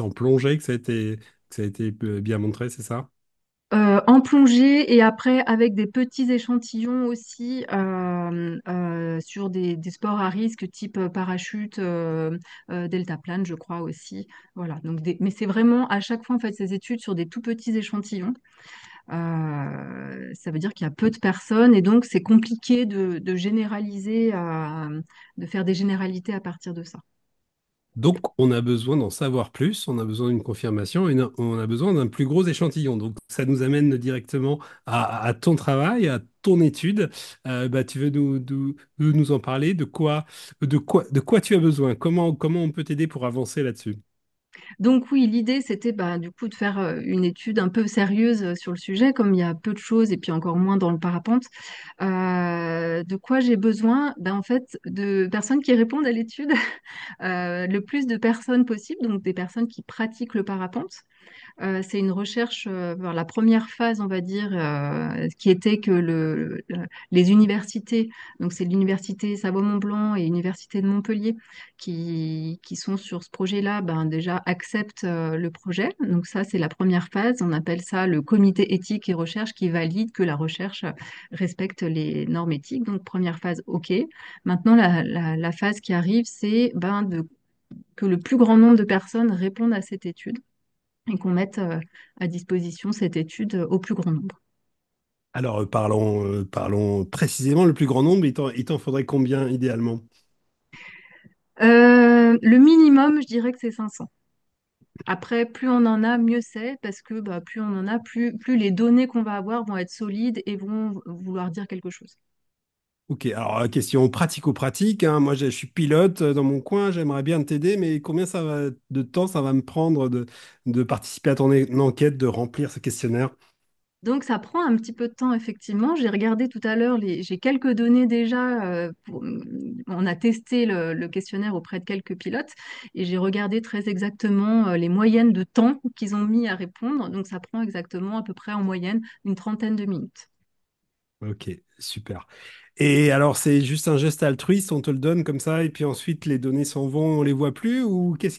en plongée que ça a été bien montré, c'est ça? En plongée et après avec des petits échantillons aussi sur des sports à risque type parachute, deltaplane, je crois aussi. Voilà. Donc mais c'est vraiment à chaque fois en fait ces études sur des tout petits échantillons. Ça veut dire qu'il y a peu de personnes et donc c'est compliqué de généraliser, de faire des généralités à partir de ça. Donc, on a besoin d'en savoir plus, on a besoin d'une confirmation et on a besoin d'un plus gros échantillon. Donc, ça nous amène directement à ton travail, à ton étude. Bah, tu veux nous en parler? De quoi tu as besoin? Comment on peut t'aider pour avancer là-dessus? Donc oui, l'idée, c'était bah, du coup de faire une étude un peu sérieuse sur le sujet, comme il y a peu de choses et puis encore moins dans le parapente. De quoi j'ai besoin? Ben, en fait, de personnes qui répondent à l'étude, le plus de personnes possible, donc des personnes qui pratiquent le parapente. C'est une recherche vers la première phase, on va dire, qui était que les universités, donc c'est l'université Savoie-Mont-Blanc et l'université de Montpellier, qui sont sur ce projet-là, ben, déjà acceptent le projet. Donc ça, c'est la première phase. On appelle ça le comité éthique et recherche qui valide que la recherche respecte les normes éthiques. Donc première phase, OK. Maintenant, la phase qui arrive, c'est ben, que le plus grand nombre de personnes répondent à cette étude et qu'on mette à disposition cette étude au plus grand nombre. Alors, parlons précisément le plus grand nombre. Il t'en faudrait combien idéalement? Le minimum, je dirais que c'est 500. Après, plus on en a, mieux c'est, parce que bah, plus on en a, plus les données qu'on va avoir vont être solides et vont vouloir dire quelque chose. Ok, alors question pratico-pratique, hein. Moi, je suis pilote dans mon coin, j'aimerais bien t'aider, mais combien de temps ça va me prendre de participer à ton enquête, de remplir ce questionnaire? Donc ça prend un petit peu de temps, effectivement. J'ai regardé tout à l'heure, j'ai quelques données déjà. On a testé le questionnaire auprès de quelques pilotes et j'ai regardé très exactement les moyennes de temps qu'ils ont mis à répondre. Donc ça prend exactement à peu près en moyenne une trentaine de minutes. Ok, super. Et alors, c'est juste un geste altruiste, on te le donne comme ça, et puis ensuite les données s'en vont, on les voit plus, ou qu'est-ce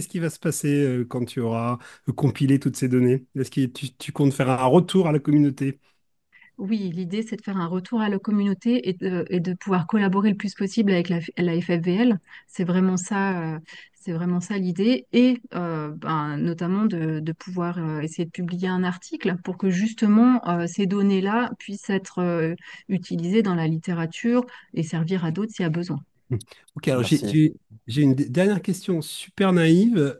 qui va se passer quand tu auras compilé toutes ces données? Est-ce que tu comptes faire un retour à la communauté? Oui, l'idée, c'est de faire un retour à la communauté et de pouvoir collaborer le plus possible avec la FFVL. C'est vraiment ça l'idée. Et ben, notamment de pouvoir essayer de publier un article pour que justement ces données-là puissent être utilisées dans la littérature et servir à d'autres s'il y a besoin. Ok, alors Merci. j'ai une dernière question super naïve.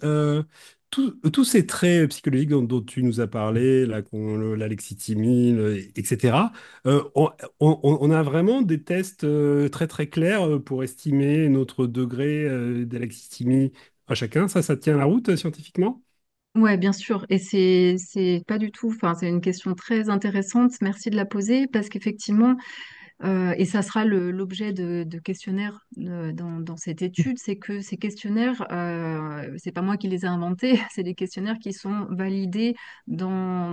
Tous ces traits psychologiques dont tu nous as parlé, la lexithymie, etc., on a vraiment des tests très très clairs pour estimer notre degré de lexithymie à chacun. Ça tient la route scientifiquement? Ouais, bien sûr. Et c'est pas du tout, enfin, c'est une question très intéressante. Merci de la poser parce qu'effectivement, et ça sera l'objet de questionnaires dans cette étude, c'est que ces questionnaires, c'est pas moi qui les ai inventés, c'est des questionnaires qui sont validés dans,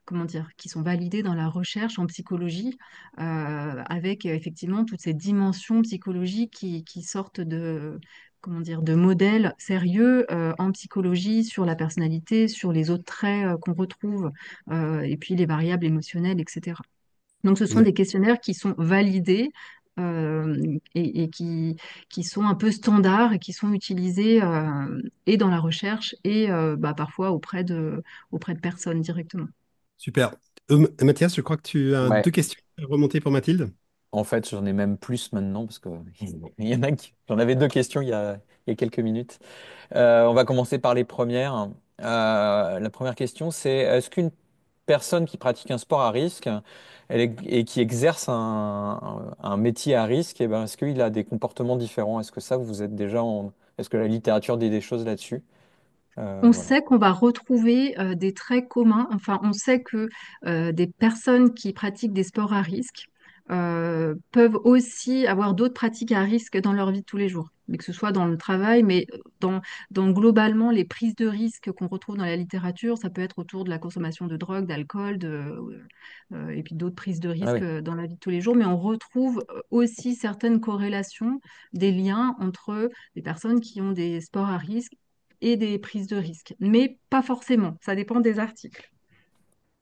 comment dire, qui sont validés dans la recherche en psychologie, avec effectivement toutes ces dimensions psychologiques qui sortent de comment dire, de modèles sérieux en psychologie sur la personnalité, sur les autres traits qu'on retrouve, et puis les variables émotionnelles, etc. Donc, ce sont des questionnaires qui sont validés et qui sont un peu standards et qui sont utilisés et dans la recherche et bah, parfois auprès de personnes directement. Super. Mathias, je crois que tu as Ouais. deux questions à remonter pour Mathilde. En fait, j'en ai même plus maintenant parce que il y en a j'en avais deux questions il y a quelques minutes. On va commencer par les premières. La première question, c'est est-ce qu'une personne qui pratique un sport à risque et qui exerce un métier à risque, eh ben, est-ce qu'il a des comportements différents? Est-ce que ça, vous êtes déjà en... Est-ce que la littérature dit des choses là-dessus? On Voilà. sait qu'on va retrouver des traits communs. Enfin, on sait que des personnes qui pratiquent des sports à risque peuvent aussi avoir d'autres pratiques à risque dans leur vie de tous les jours, mais que ce soit dans le travail, mais dans globalement les prises de risque qu'on retrouve dans la littérature, ça peut être autour de la consommation de drogue, d'alcool, et puis d'autres prises de Ah risque oui. dans la vie de tous les jours. Mais on retrouve aussi certaines corrélations, des liens entre les personnes qui ont des sports à risque et des prises de risque. Mais pas forcément, ça dépend des articles.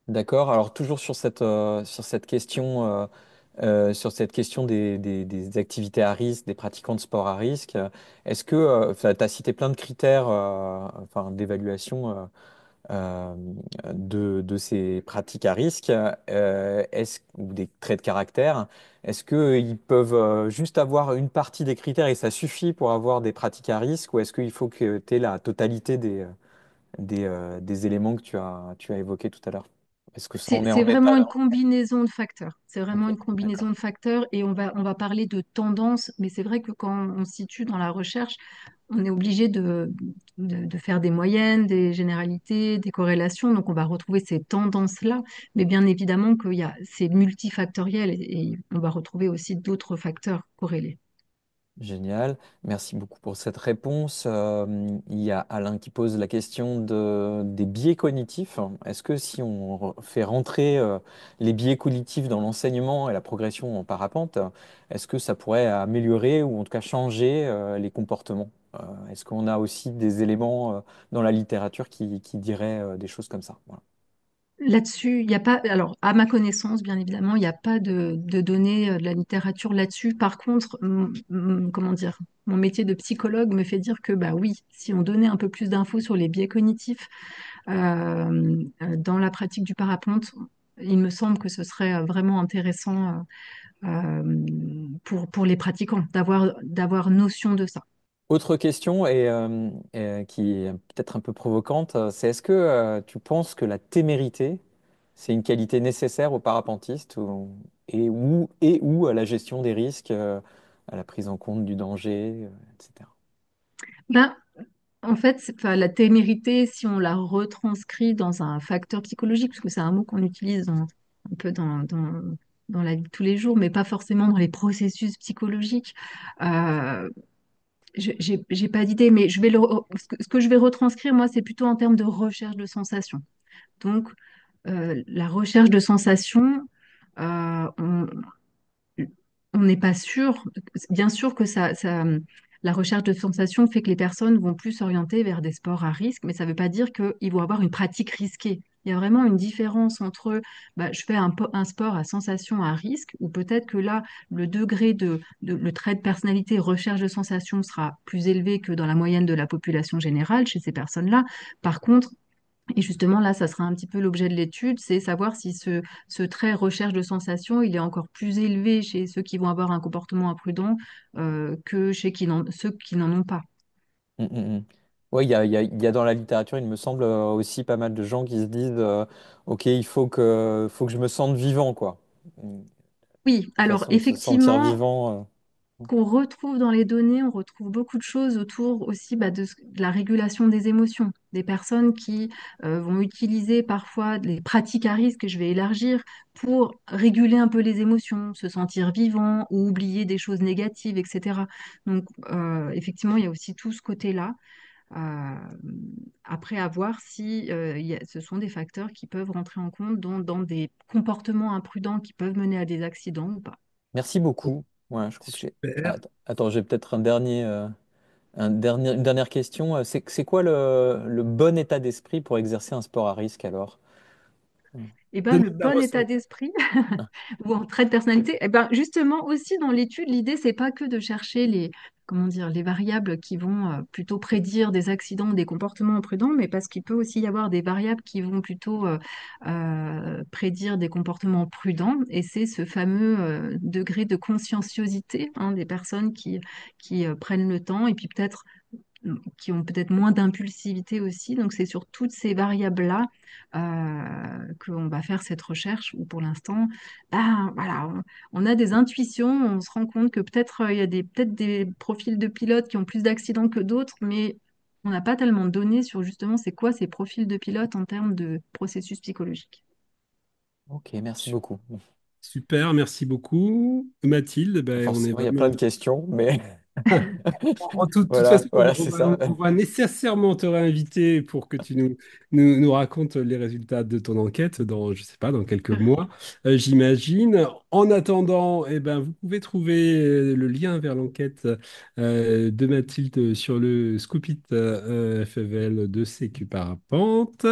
D'accord. Alors toujours sur cette question des activités à risque, des pratiquants de sport à risque, est-ce que tu as cité plein de critères enfin, d'évaluation euh, de ces pratiques à risque ou des traits de caractère? Est-ce qu'ils peuvent juste avoir une partie des critères et ça suffit pour avoir des pratiques à risque ou est-ce qu'il faut que tu aies la totalité des éléments que tu as évoqués tout à l'heure? Est-ce que ça en est C'est en l'état vraiment une là? combinaison de facteurs. C'est vraiment Ok, une combinaison d'accord. de facteurs et on va parler de tendance, mais c'est vrai que quand on se situe dans la recherche, on est obligé de faire des moyennes, des généralités, des corrélations, donc on va retrouver ces tendances-là, mais bien évidemment c'est multifactoriel et on va retrouver aussi d'autres facteurs corrélés. Génial, merci beaucoup pour cette réponse. Il y a Alain qui pose la question des biais cognitifs. Est-ce que si on fait rentrer les biais cognitifs dans l'enseignement et la progression en parapente, est-ce que ça pourrait améliorer ou en tout cas changer les comportements? Est-ce qu'on a aussi des éléments dans la littérature qui diraient des choses comme ça? Voilà. Là-dessus, il n'y a pas, alors à ma connaissance, bien évidemment, il n'y a pas de données de la littérature là-dessus. Par contre, comment dire, mon métier de psychologue me fait dire que bah oui, si on donnait un peu plus d'infos sur les biais cognitifs dans la pratique du parapente, il me semble que ce serait vraiment intéressant pour les pratiquants d'avoir notion de ça. Autre question qui est peut-être un peu provocante, c'est est-ce que tu penses que la témérité, c'est une qualité nécessaire aux parapentistes et ou à la gestion des risques, à la prise en compte du danger, etc. Ben, en fait, enfin, la témérité, si on la retranscrit dans un facteur psychologique, parce que c'est un mot qu'on utilise un peu dans la vie de tous les jours, mais pas forcément dans les processus psychologiques, euh, j'ai pas d'idée, mais ce que je vais retranscrire, moi, c'est plutôt en termes de recherche de sensations. Donc, la recherche de sensations, euh, on, on n'est pas sûr, bien sûr que la recherche de sensations fait que les personnes vont plus s'orienter vers des sports à risque, mais ça ne veut pas dire qu'ils vont avoir une pratique risquée. Il y a vraiment une différence entre bah, je fais un sport à sensation à risque, ou peut-être que là, le degré le trait de personnalité recherche de sensations sera plus élevé que dans la moyenne de la population générale chez ces personnes-là. Par contre, et justement, là, ça sera un petit peu l'objet de l'étude, c'est savoir si ce trait recherche de sensation, il est encore plus élevé chez ceux qui vont avoir un comportement imprudent que chez ceux qui n'en ont pas. Oui, il y a dans la littérature, il me semble aussi pas mal de gens qui se disent OK, faut que je me sente vivant, quoi. Une Oui, alors façon de se sentir effectivement, vivant. qu'on retrouve dans les données, on retrouve beaucoup de choses autour aussi bah, de la régulation des émotions. Des personnes qui vont utiliser parfois des pratiques à risque, je vais élargir, pour réguler un peu les émotions, se sentir vivant ou oublier des choses négatives, etc. Donc effectivement, il y a aussi tout ce côté-là. Euh, Après, à voir si ce sont des facteurs qui peuvent rentrer en compte dans des comportements imprudents qui peuvent mener à des accidents ou pas. Merci beaucoup. Ouais, je crois que j'ai. Super. Ah, attends, j'ai peut-être une dernière question. C'est quoi le bon état d'esprit pour exercer un sport à risque alors? Eh ben, Donner le la bon état recette. d'esprit ou en trait de personnalité, eh ben, justement aussi dans l'étude, l'idée, c'est pas que de chercher comment dire, les variables qui vont plutôt prédire des accidents ou des comportements imprudents, mais parce qu'il peut aussi y avoir des variables qui vont plutôt prédire des comportements prudents. Et c'est ce fameux degré de conscienciosité hein, des personnes qui prennent le temps et puis peut-être qui ont peut-être moins d'impulsivité aussi. Donc c'est sur toutes ces variables-là qu'on va faire cette recherche où pour l'instant, ben, voilà, on a des intuitions, on se rend compte que peut-être il y a peut-être des profils de pilotes qui ont plus d'accidents que d'autres, mais on n'a pas tellement de données sur justement c'est quoi ces profils de pilotes en termes de processus psychologique. Ok, merci beaucoup. Super, merci beaucoup. Mathilde, ben, on est Forcément, il y a plein de vraiment. questions, mais En toute voilà, façon, voilà, c'est ça. on va nécessairement te réinviter pour que tu nous racontes les résultats de ton enquête dans, je sais pas, dans quelques mois, j'imagine. En attendant, eh ben, vous pouvez trouver le lien vers l'enquête de Mathilde sur le Scoopit FFL de Sécu Parapente.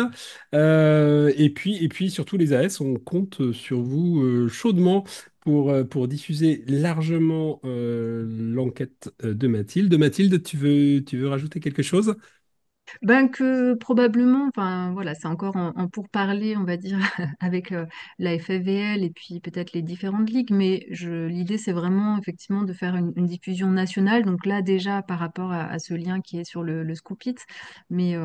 Et puis, surtout, les AS, on compte sur vous chaudement pour diffuser largement l'enquête de Mathilde. Mathilde, tu veux rajouter quelque chose? Ben que probablement, enfin voilà, c'est encore en pourparlers, on va dire, avec la FFVL et puis peut-être les différentes ligues, mais l'idée c'est vraiment effectivement de faire une diffusion nationale. Donc là déjà par rapport à ce lien qui est sur le Scoopit, mais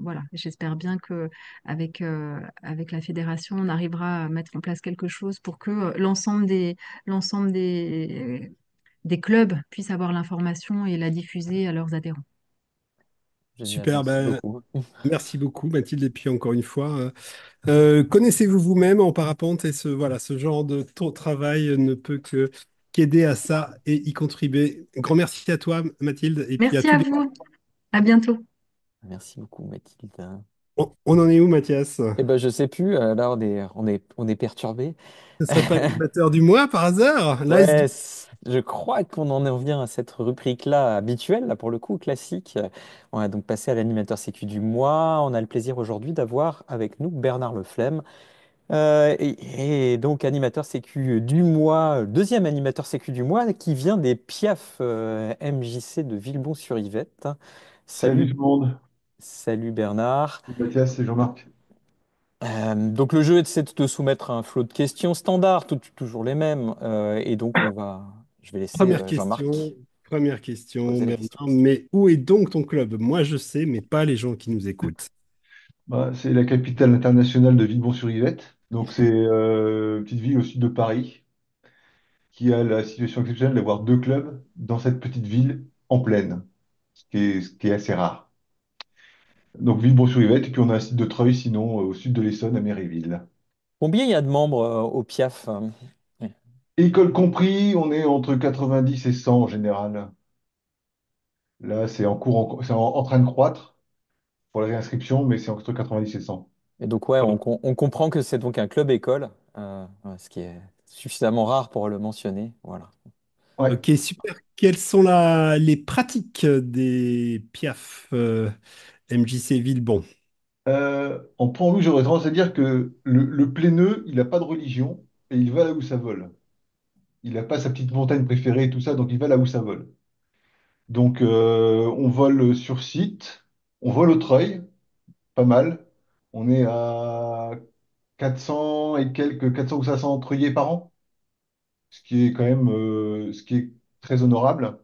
voilà, j'espère bien que avec la fédération, on arrivera à mettre en place quelque chose pour que l'ensemble des clubs puissent avoir l'information et la diffuser à leurs adhérents. Génial, Super, merci ben, beaucoup. merci beaucoup Mathilde. Et puis encore une fois, connaissez-vous vous-même en parapente et voilà, ce genre de travail ne peut qu'aider à ça et y contribuer. Grand merci à toi Mathilde et puis à Merci tous à les... vous, à bientôt. Merci beaucoup, Mathilde. On en est où Mathias? Eh ben, je sais plus, là, on est perturbé. Ce serait pas l'animateur du mois par hasard? Ouais, L'AS je crois qu'on en vient à cette rubrique-là habituelle, là pour le coup, classique. On va donc passer à l'animateur sécu du mois. On a le plaisir aujourd'hui d'avoir avec nous Bernard Leflemme. Et donc animateur sécu du mois, deuxième animateur sécu du mois, qui vient des Piaf MJC de Villebon-sur-Yvette. Salut Salut, tout le monde, salut Bernard. c'est Mathias et Jean-Marc. Donc le jeu, c'est de te soumettre un flot de questions standards, toujours les mêmes. Et donc je vais laisser Première question, Jean-Marc première question, poser les questions. Bernard. Mais où est donc ton club? Moi, je sais, mais pas les gens qui nous écoutent. Bah, c'est la capitale internationale de Villebon-sur-Yvette. Donc c'est une petite ville au sud de Paris qui a la situation exceptionnelle d'avoir deux clubs dans cette petite ville en plaine, ce qui est assez rare. Donc Villebon-sur-Yvette, et puis on a un site de Treuil sinon au sud de l'Essonne à Méréville. Combien il y a de membres au Piaf? École compris, on est entre 90 et 100 en général. Là, c'est en cours, en train de croître pour la réinscription, mais c'est entre 90 et 100. Et donc ouais, on comprend que c'est donc un club école, ouais, ce qui est suffisamment rare pour le mentionner. Voilà. Ouais. Ok, super. Quelles sont les pratiques des PIAF MJC Villebon? En point vue, j'aurais tendance à dire que le plaineux, il n'a pas de religion et il va là où ça vole. Il n'a pas sa petite montagne préférée et tout ça, donc il va là où ça vole. Donc on vole sur site, on vole au treuil, pas mal. On est à 400 et quelques, 400 ou 500 treuillés par an, ce qui est quand même ce qui est très honorable.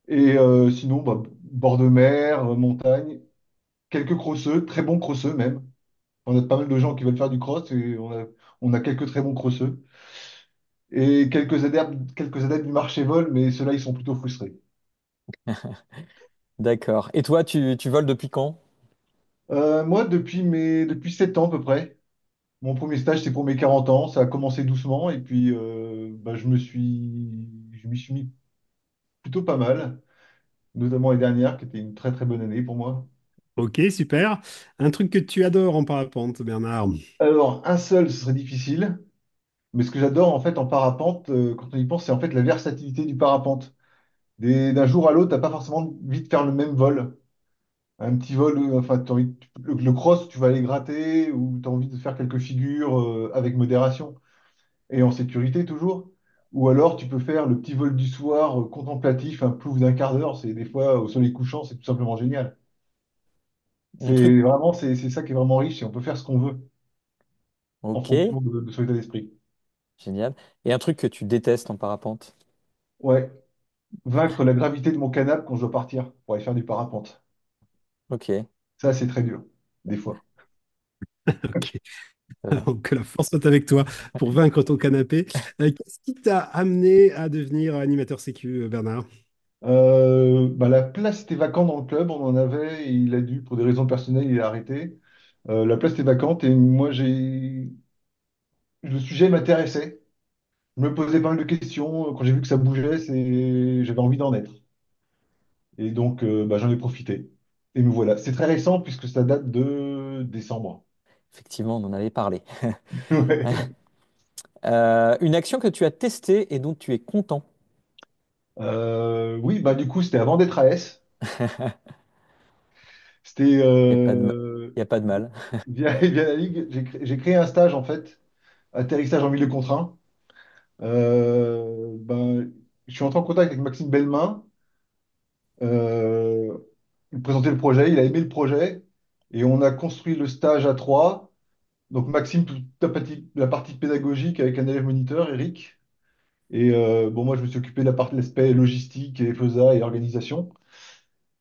Et sinon, bah, bord de mer, montagne, quelques crosseux, très bons crosseux même. On a pas mal de gens qui veulent faire du cross et on a quelques très bons crosseux. Et quelques adeptes du marché vol, mais ceux-là, ils sont plutôt frustrés. D'accord. Et toi, tu voles depuis quand? Moi, depuis 7 ans à peu près, mon premier stage, c'est pour mes 40 ans. Ça a commencé doucement et puis bah, je m'y suis mis plutôt pas mal, notamment les dernières, qui était une très très bonne année pour moi. Ok, super. Un truc que tu adores en parapente, Bernard. Alors, un seul, ce serait difficile, mais ce que j'adore en fait en parapente, quand on y pense, c'est en fait la versatilité du parapente. D'un jour à l'autre, t'as pas forcément envie de faire le même vol. Un petit vol, enfin, le cross, tu vas aller gratter ou tu as envie de faire quelques figures avec modération et en sécurité toujours. Ou alors tu peux faire le petit vol du soir contemplatif, un plouf d'un quart d'heure. C'est des fois au soleil couchant, c'est tout simplement génial. Un truc. C'est ça qui est vraiment riche et on peut faire ce qu'on veut en Ok, fonction de son état d'esprit. génial. Et un truc que tu détestes en parapente? Ouais. vaincre la gravité de mon canapé quand je dois partir pour aller faire du parapente. Ok, Ça, c'est très dur, des fois. Ok. ça va. Donc, que la force soit avec toi pour vaincre ton canapé. Qu'est-ce qui t'a amené à devenir animateur sécu, Bernard? Bah, la place était vacante dans le club, on en avait, et il a dû, pour des raisons personnelles, il a arrêté. La place était vacante et moi, le sujet m'intéressait. Je me posais pas mal de questions. Quand j'ai vu que ça bougeait, j'avais envie d'en être. Et donc, bah, j'en ai profité. Et me voilà. C'est très récent puisque ça date de décembre. Effectivement, on en avait parlé. Ouais. Une action que tu as testée et dont tu es content. Oui, bah, du coup, c'était avant d'être AS. C'était Il n'y a pas de, y a pas de mal. via la Ligue. J'ai créé un stage, en fait, atterrissage en milieu contraint. Ben, je suis entré en contact avec Maxime Bellemin. Euh, il présentait le projet, il a aimé le projet. Et on a construit le stage à trois. Donc Maxime, toute la partie pédagogique avec un élève moniteur, Eric. Et bon, moi, je me suis occupé de l'aspect logistique et FESA et organisation.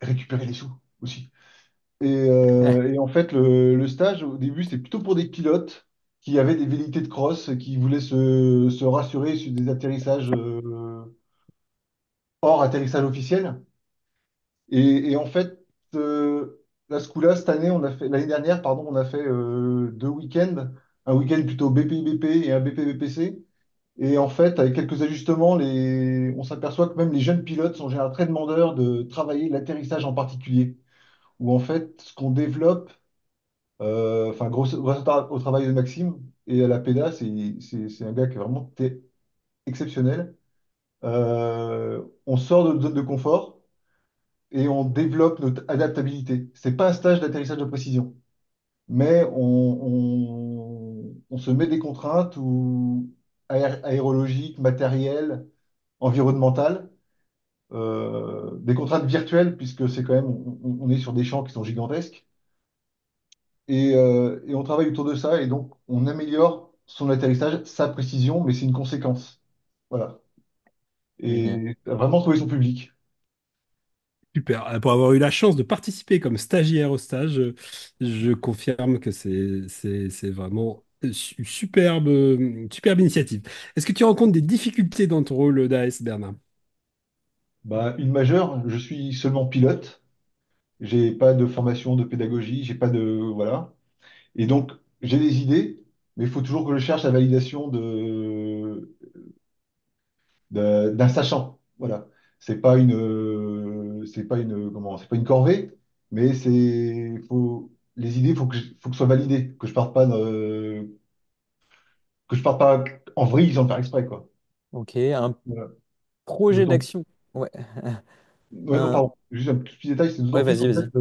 Récupérer les sous aussi. Et en fait, le stage, au début, c'était plutôt pour des pilotes qui avaient des velléités de cross, qui voulaient se rassurer sur des atterrissages hors atterrissage officiel. Et en fait, là, ce coup-là, cette année, l'année dernière, pardon, on a fait deux week-ends. Un week-end plutôt BPI-BP et un BP-BPC. Et en fait, avec quelques ajustements, on s'aperçoit que même les jeunes pilotes sont en général très demandeurs de travailler l'atterrissage en particulier. Où en fait, ce qu'on développe, enfin, grâce au travail de Maxime et à la PEDA, c'est un gars qui est vraiment exceptionnel. On sort de notre zone de confort et on développe notre adaptabilité. C'est pas un stage d'atterrissage de précision, mais on se met des contraintes aérologiques, matérielles, environnementales, des contraintes virtuelles, puisque c'est quand même, on est sur des champs qui sont gigantesques, et on travaille autour de ça, et donc on améliore son atterrissage, sa précision, mais c'est une conséquence. Voilà. Génial. Et vraiment trouver son public. Super. Pour avoir eu la chance de participer comme stagiaire au stage, je confirme que c'est vraiment superbe, superbe initiative. Est-ce que tu rencontres des difficultés dans ton rôle d'AS, Bernard? Bah, une majeure, je suis seulement pilote. J'ai pas de formation de pédagogie, j'ai pas de voilà. Et donc j'ai des idées, mais il faut toujours que je cherche la validation d'un sachant. Voilà. C'est pas une corvée, mais les idées, faut que ce soit validé, que je parte pas en vrille sans le faire exprès, quoi. Ok, un Voilà. projet D'autant, d'action. Ouais. ouais, non, Un... pardon. Juste un petit détail, c'est Ouais, d'autant plus vas-y, en fait. vas-y.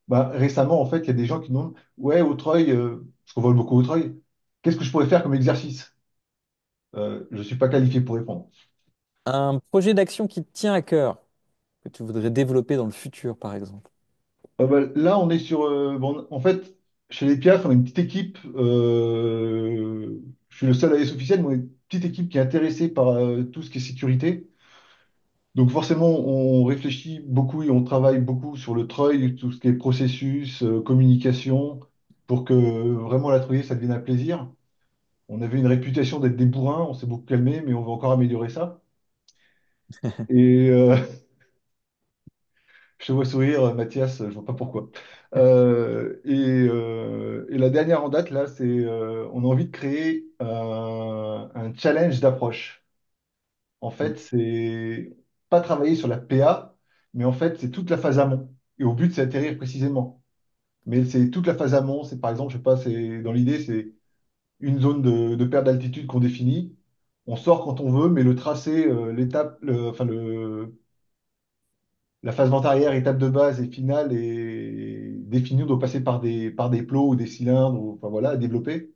Bah, récemment, en fait, il y a des gens qui demandent, ouais, Autreuil, parce qu'on vole beaucoup Autreuil, qu'est-ce que je pourrais faire comme exercice? Je ne suis pas qualifié pour répondre. Un projet d'action qui te tient à cœur, que tu voudrais développer dans le futur, par exemple. Bah, là, on est sur. Bon, en fait, chez les Piaf, on a une petite équipe. Je suis le seul AS officiel, mais on est une petite équipe qui est intéressée par tout ce qui est sécurité. Donc, forcément, on réfléchit beaucoup et on travaille beaucoup sur le treuil, tout ce qui est processus, communication, pour que vraiment la trouiller, ça devienne un plaisir. On avait une réputation d'être des bourrins, on s'est beaucoup calmé, mais on va encore améliorer ça. Et je te vois sourire, Mathias, je vois pas pourquoi. Et la dernière en date, là, on a envie de créer un challenge d'approche. En Mm. fait, c'est pas travailler sur la PA, mais en fait, c'est toute la phase amont. Et au but, c'est atterrir précisément. Mais c'est toute la phase amont. C'est par exemple, je sais pas, dans l'idée, c'est une zone de perte d'altitude qu'on définit. On sort quand on veut, mais le tracé, la phase vente arrière, étape de base et finale est définie. On doit passer par des plots ou des cylindres, enfin voilà, à développer.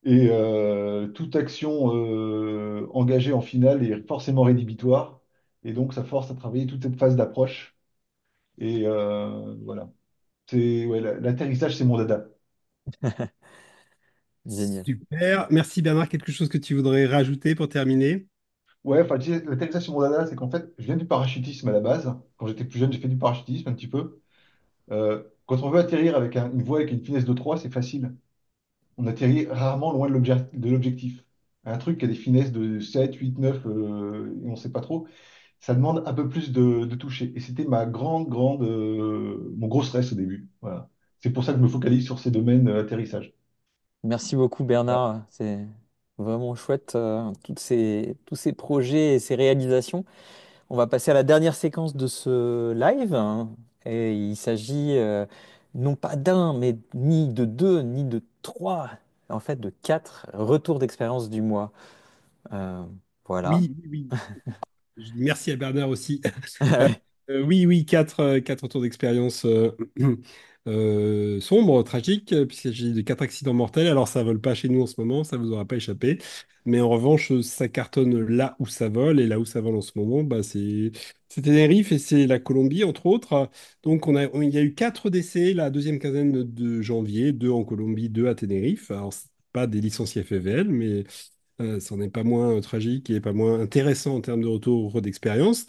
Et toute action engagée en finale est forcément rédhibitoire. Et donc, ça force à travailler toute cette phase d'approche. Et voilà. Ouais, l'atterrissage, c'est mon dada. Génial. Super. Merci, Bernard. Quelque chose que tu voudrais rajouter pour terminer? Ouais, enfin, tu sais, l'atterrissage sur mon dada, c'est qu'en fait, je viens du parachutisme à la base. Quand j'étais plus jeune, j'ai fait du parachutisme un petit peu. Quand on veut atterrir avec une voile avec une finesse de 3, c'est facile. On atterrit rarement loin de l'objectif. Un truc qui a des finesses de 7, 8, 9, et on ne sait pas trop, ça demande un peu plus de toucher. Et c'était mon gros stress au début. Voilà. C'est pour ça que je me focalise sur ces domaines atterrissage. Merci beaucoup Voilà. Bernard, c'est vraiment chouette tous ces projets et ces réalisations. On va passer à la dernière séquence de ce live, hein, et il s'agit non pas d'un, mais ni de deux, ni de trois, en fait de quatre retours d'expérience du mois. Euh, voilà. Oui, oui, oui. Je dis merci à Bernard aussi. Oui, oui, quatre tours d'expérience sombres, tragiques, puisqu'il s'agit de quatre accidents mortels. Alors, ça vole pas chez nous en ce moment, ça vous aura pas échappé. Mais en revanche, ça cartonne là où ça vole. Et là où ça vole en ce moment, bah, c'est Tenerife et c'est la Colombie, entre autres. Donc, il y a eu quatre décès la deuxième quinzaine de janvier, deux en Colombie, deux à Tenerife. Alors, c'est pas des licenciés FVL, mais ça n'est pas moins tragique et pas moins intéressant en termes de retour d'expérience.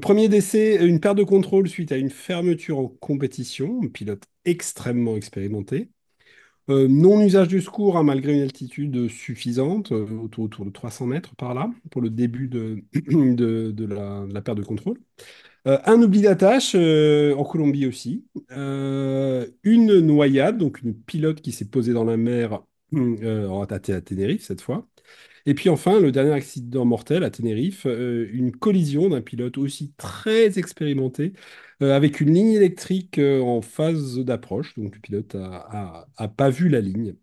Premier décès, une perte de contrôle suite à une fermeture en compétition, un pilote extrêmement expérimenté. Non-usage du secours, hein, malgré une altitude suffisante, autour de 300 mètres par là, pour le début de la perte de contrôle. Un oubli d'attache en Colombie aussi. Une noyade, donc une pilote qui s'est posée dans la mer à Tenerife cette fois. Et puis enfin, le dernier accident mortel à Tenerife, une collision d'un pilote aussi très expérimenté avec une ligne électrique en phase d'approche. Donc le pilote a pas vu la ligne.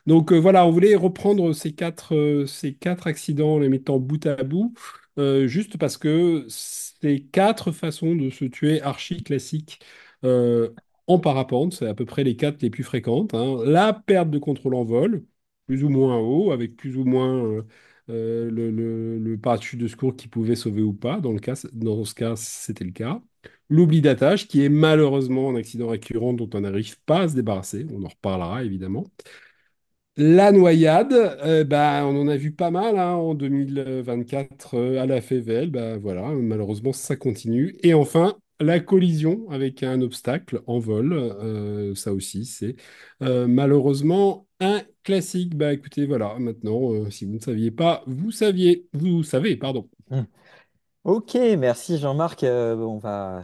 Donc voilà, on voulait reprendre ces quatre accidents, les mettant bout à bout, juste parce que c'est quatre façons de se tuer archi classiques euh, en parapente. C'est à peu près les quatre les plus fréquentes, hein. La perte de contrôle en vol plus ou moins haut, avec plus ou moins le parachute de secours qui pouvait sauver ou pas. Dans ce cas, c'était le cas. L'oubli d'attache, qui est malheureusement un accident récurrent dont on n'arrive pas à se débarrasser. On en reparlera évidemment. La noyade, bah, on en a vu pas mal hein, en 2024 à la FEVL. Bah, voilà, malheureusement, ça continue. Et enfin, la collision avec un obstacle en vol. Ça aussi, c'est malheureusement un classique. Bah, écoutez, voilà, maintenant, si vous ne saviez pas, vous saviez. Vous savez, pardon. Ok, merci Jean-Marc. On va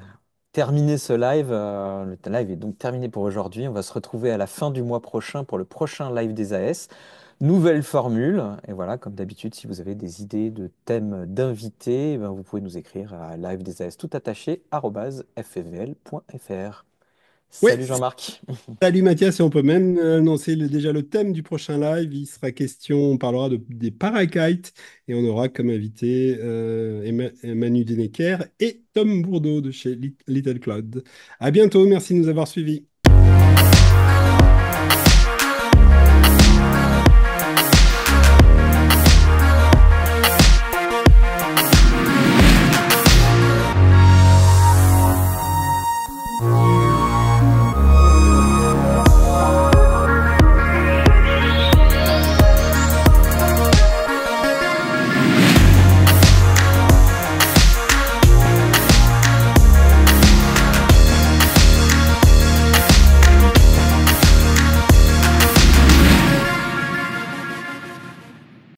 terminer ce live. Le live est donc terminé pour aujourd'hui. On va se retrouver à la fin du mois prochain pour le prochain live des AS. Nouvelle formule. Et voilà, comme d'habitude, si vous avez des idées de thèmes d'invités, eh ben, vous pouvez nous écrire à live des AS tout attaché @fvl.fr. Ouais, Salut Jean-Marc. salut Mathias, et on peut même annoncer déjà le thème du prochain live. Il sera question, on parlera des parakites et on aura comme invité Manu Denecker et Tom Bourdeau de chez Little Cloud. À bientôt, merci de nous avoir suivis.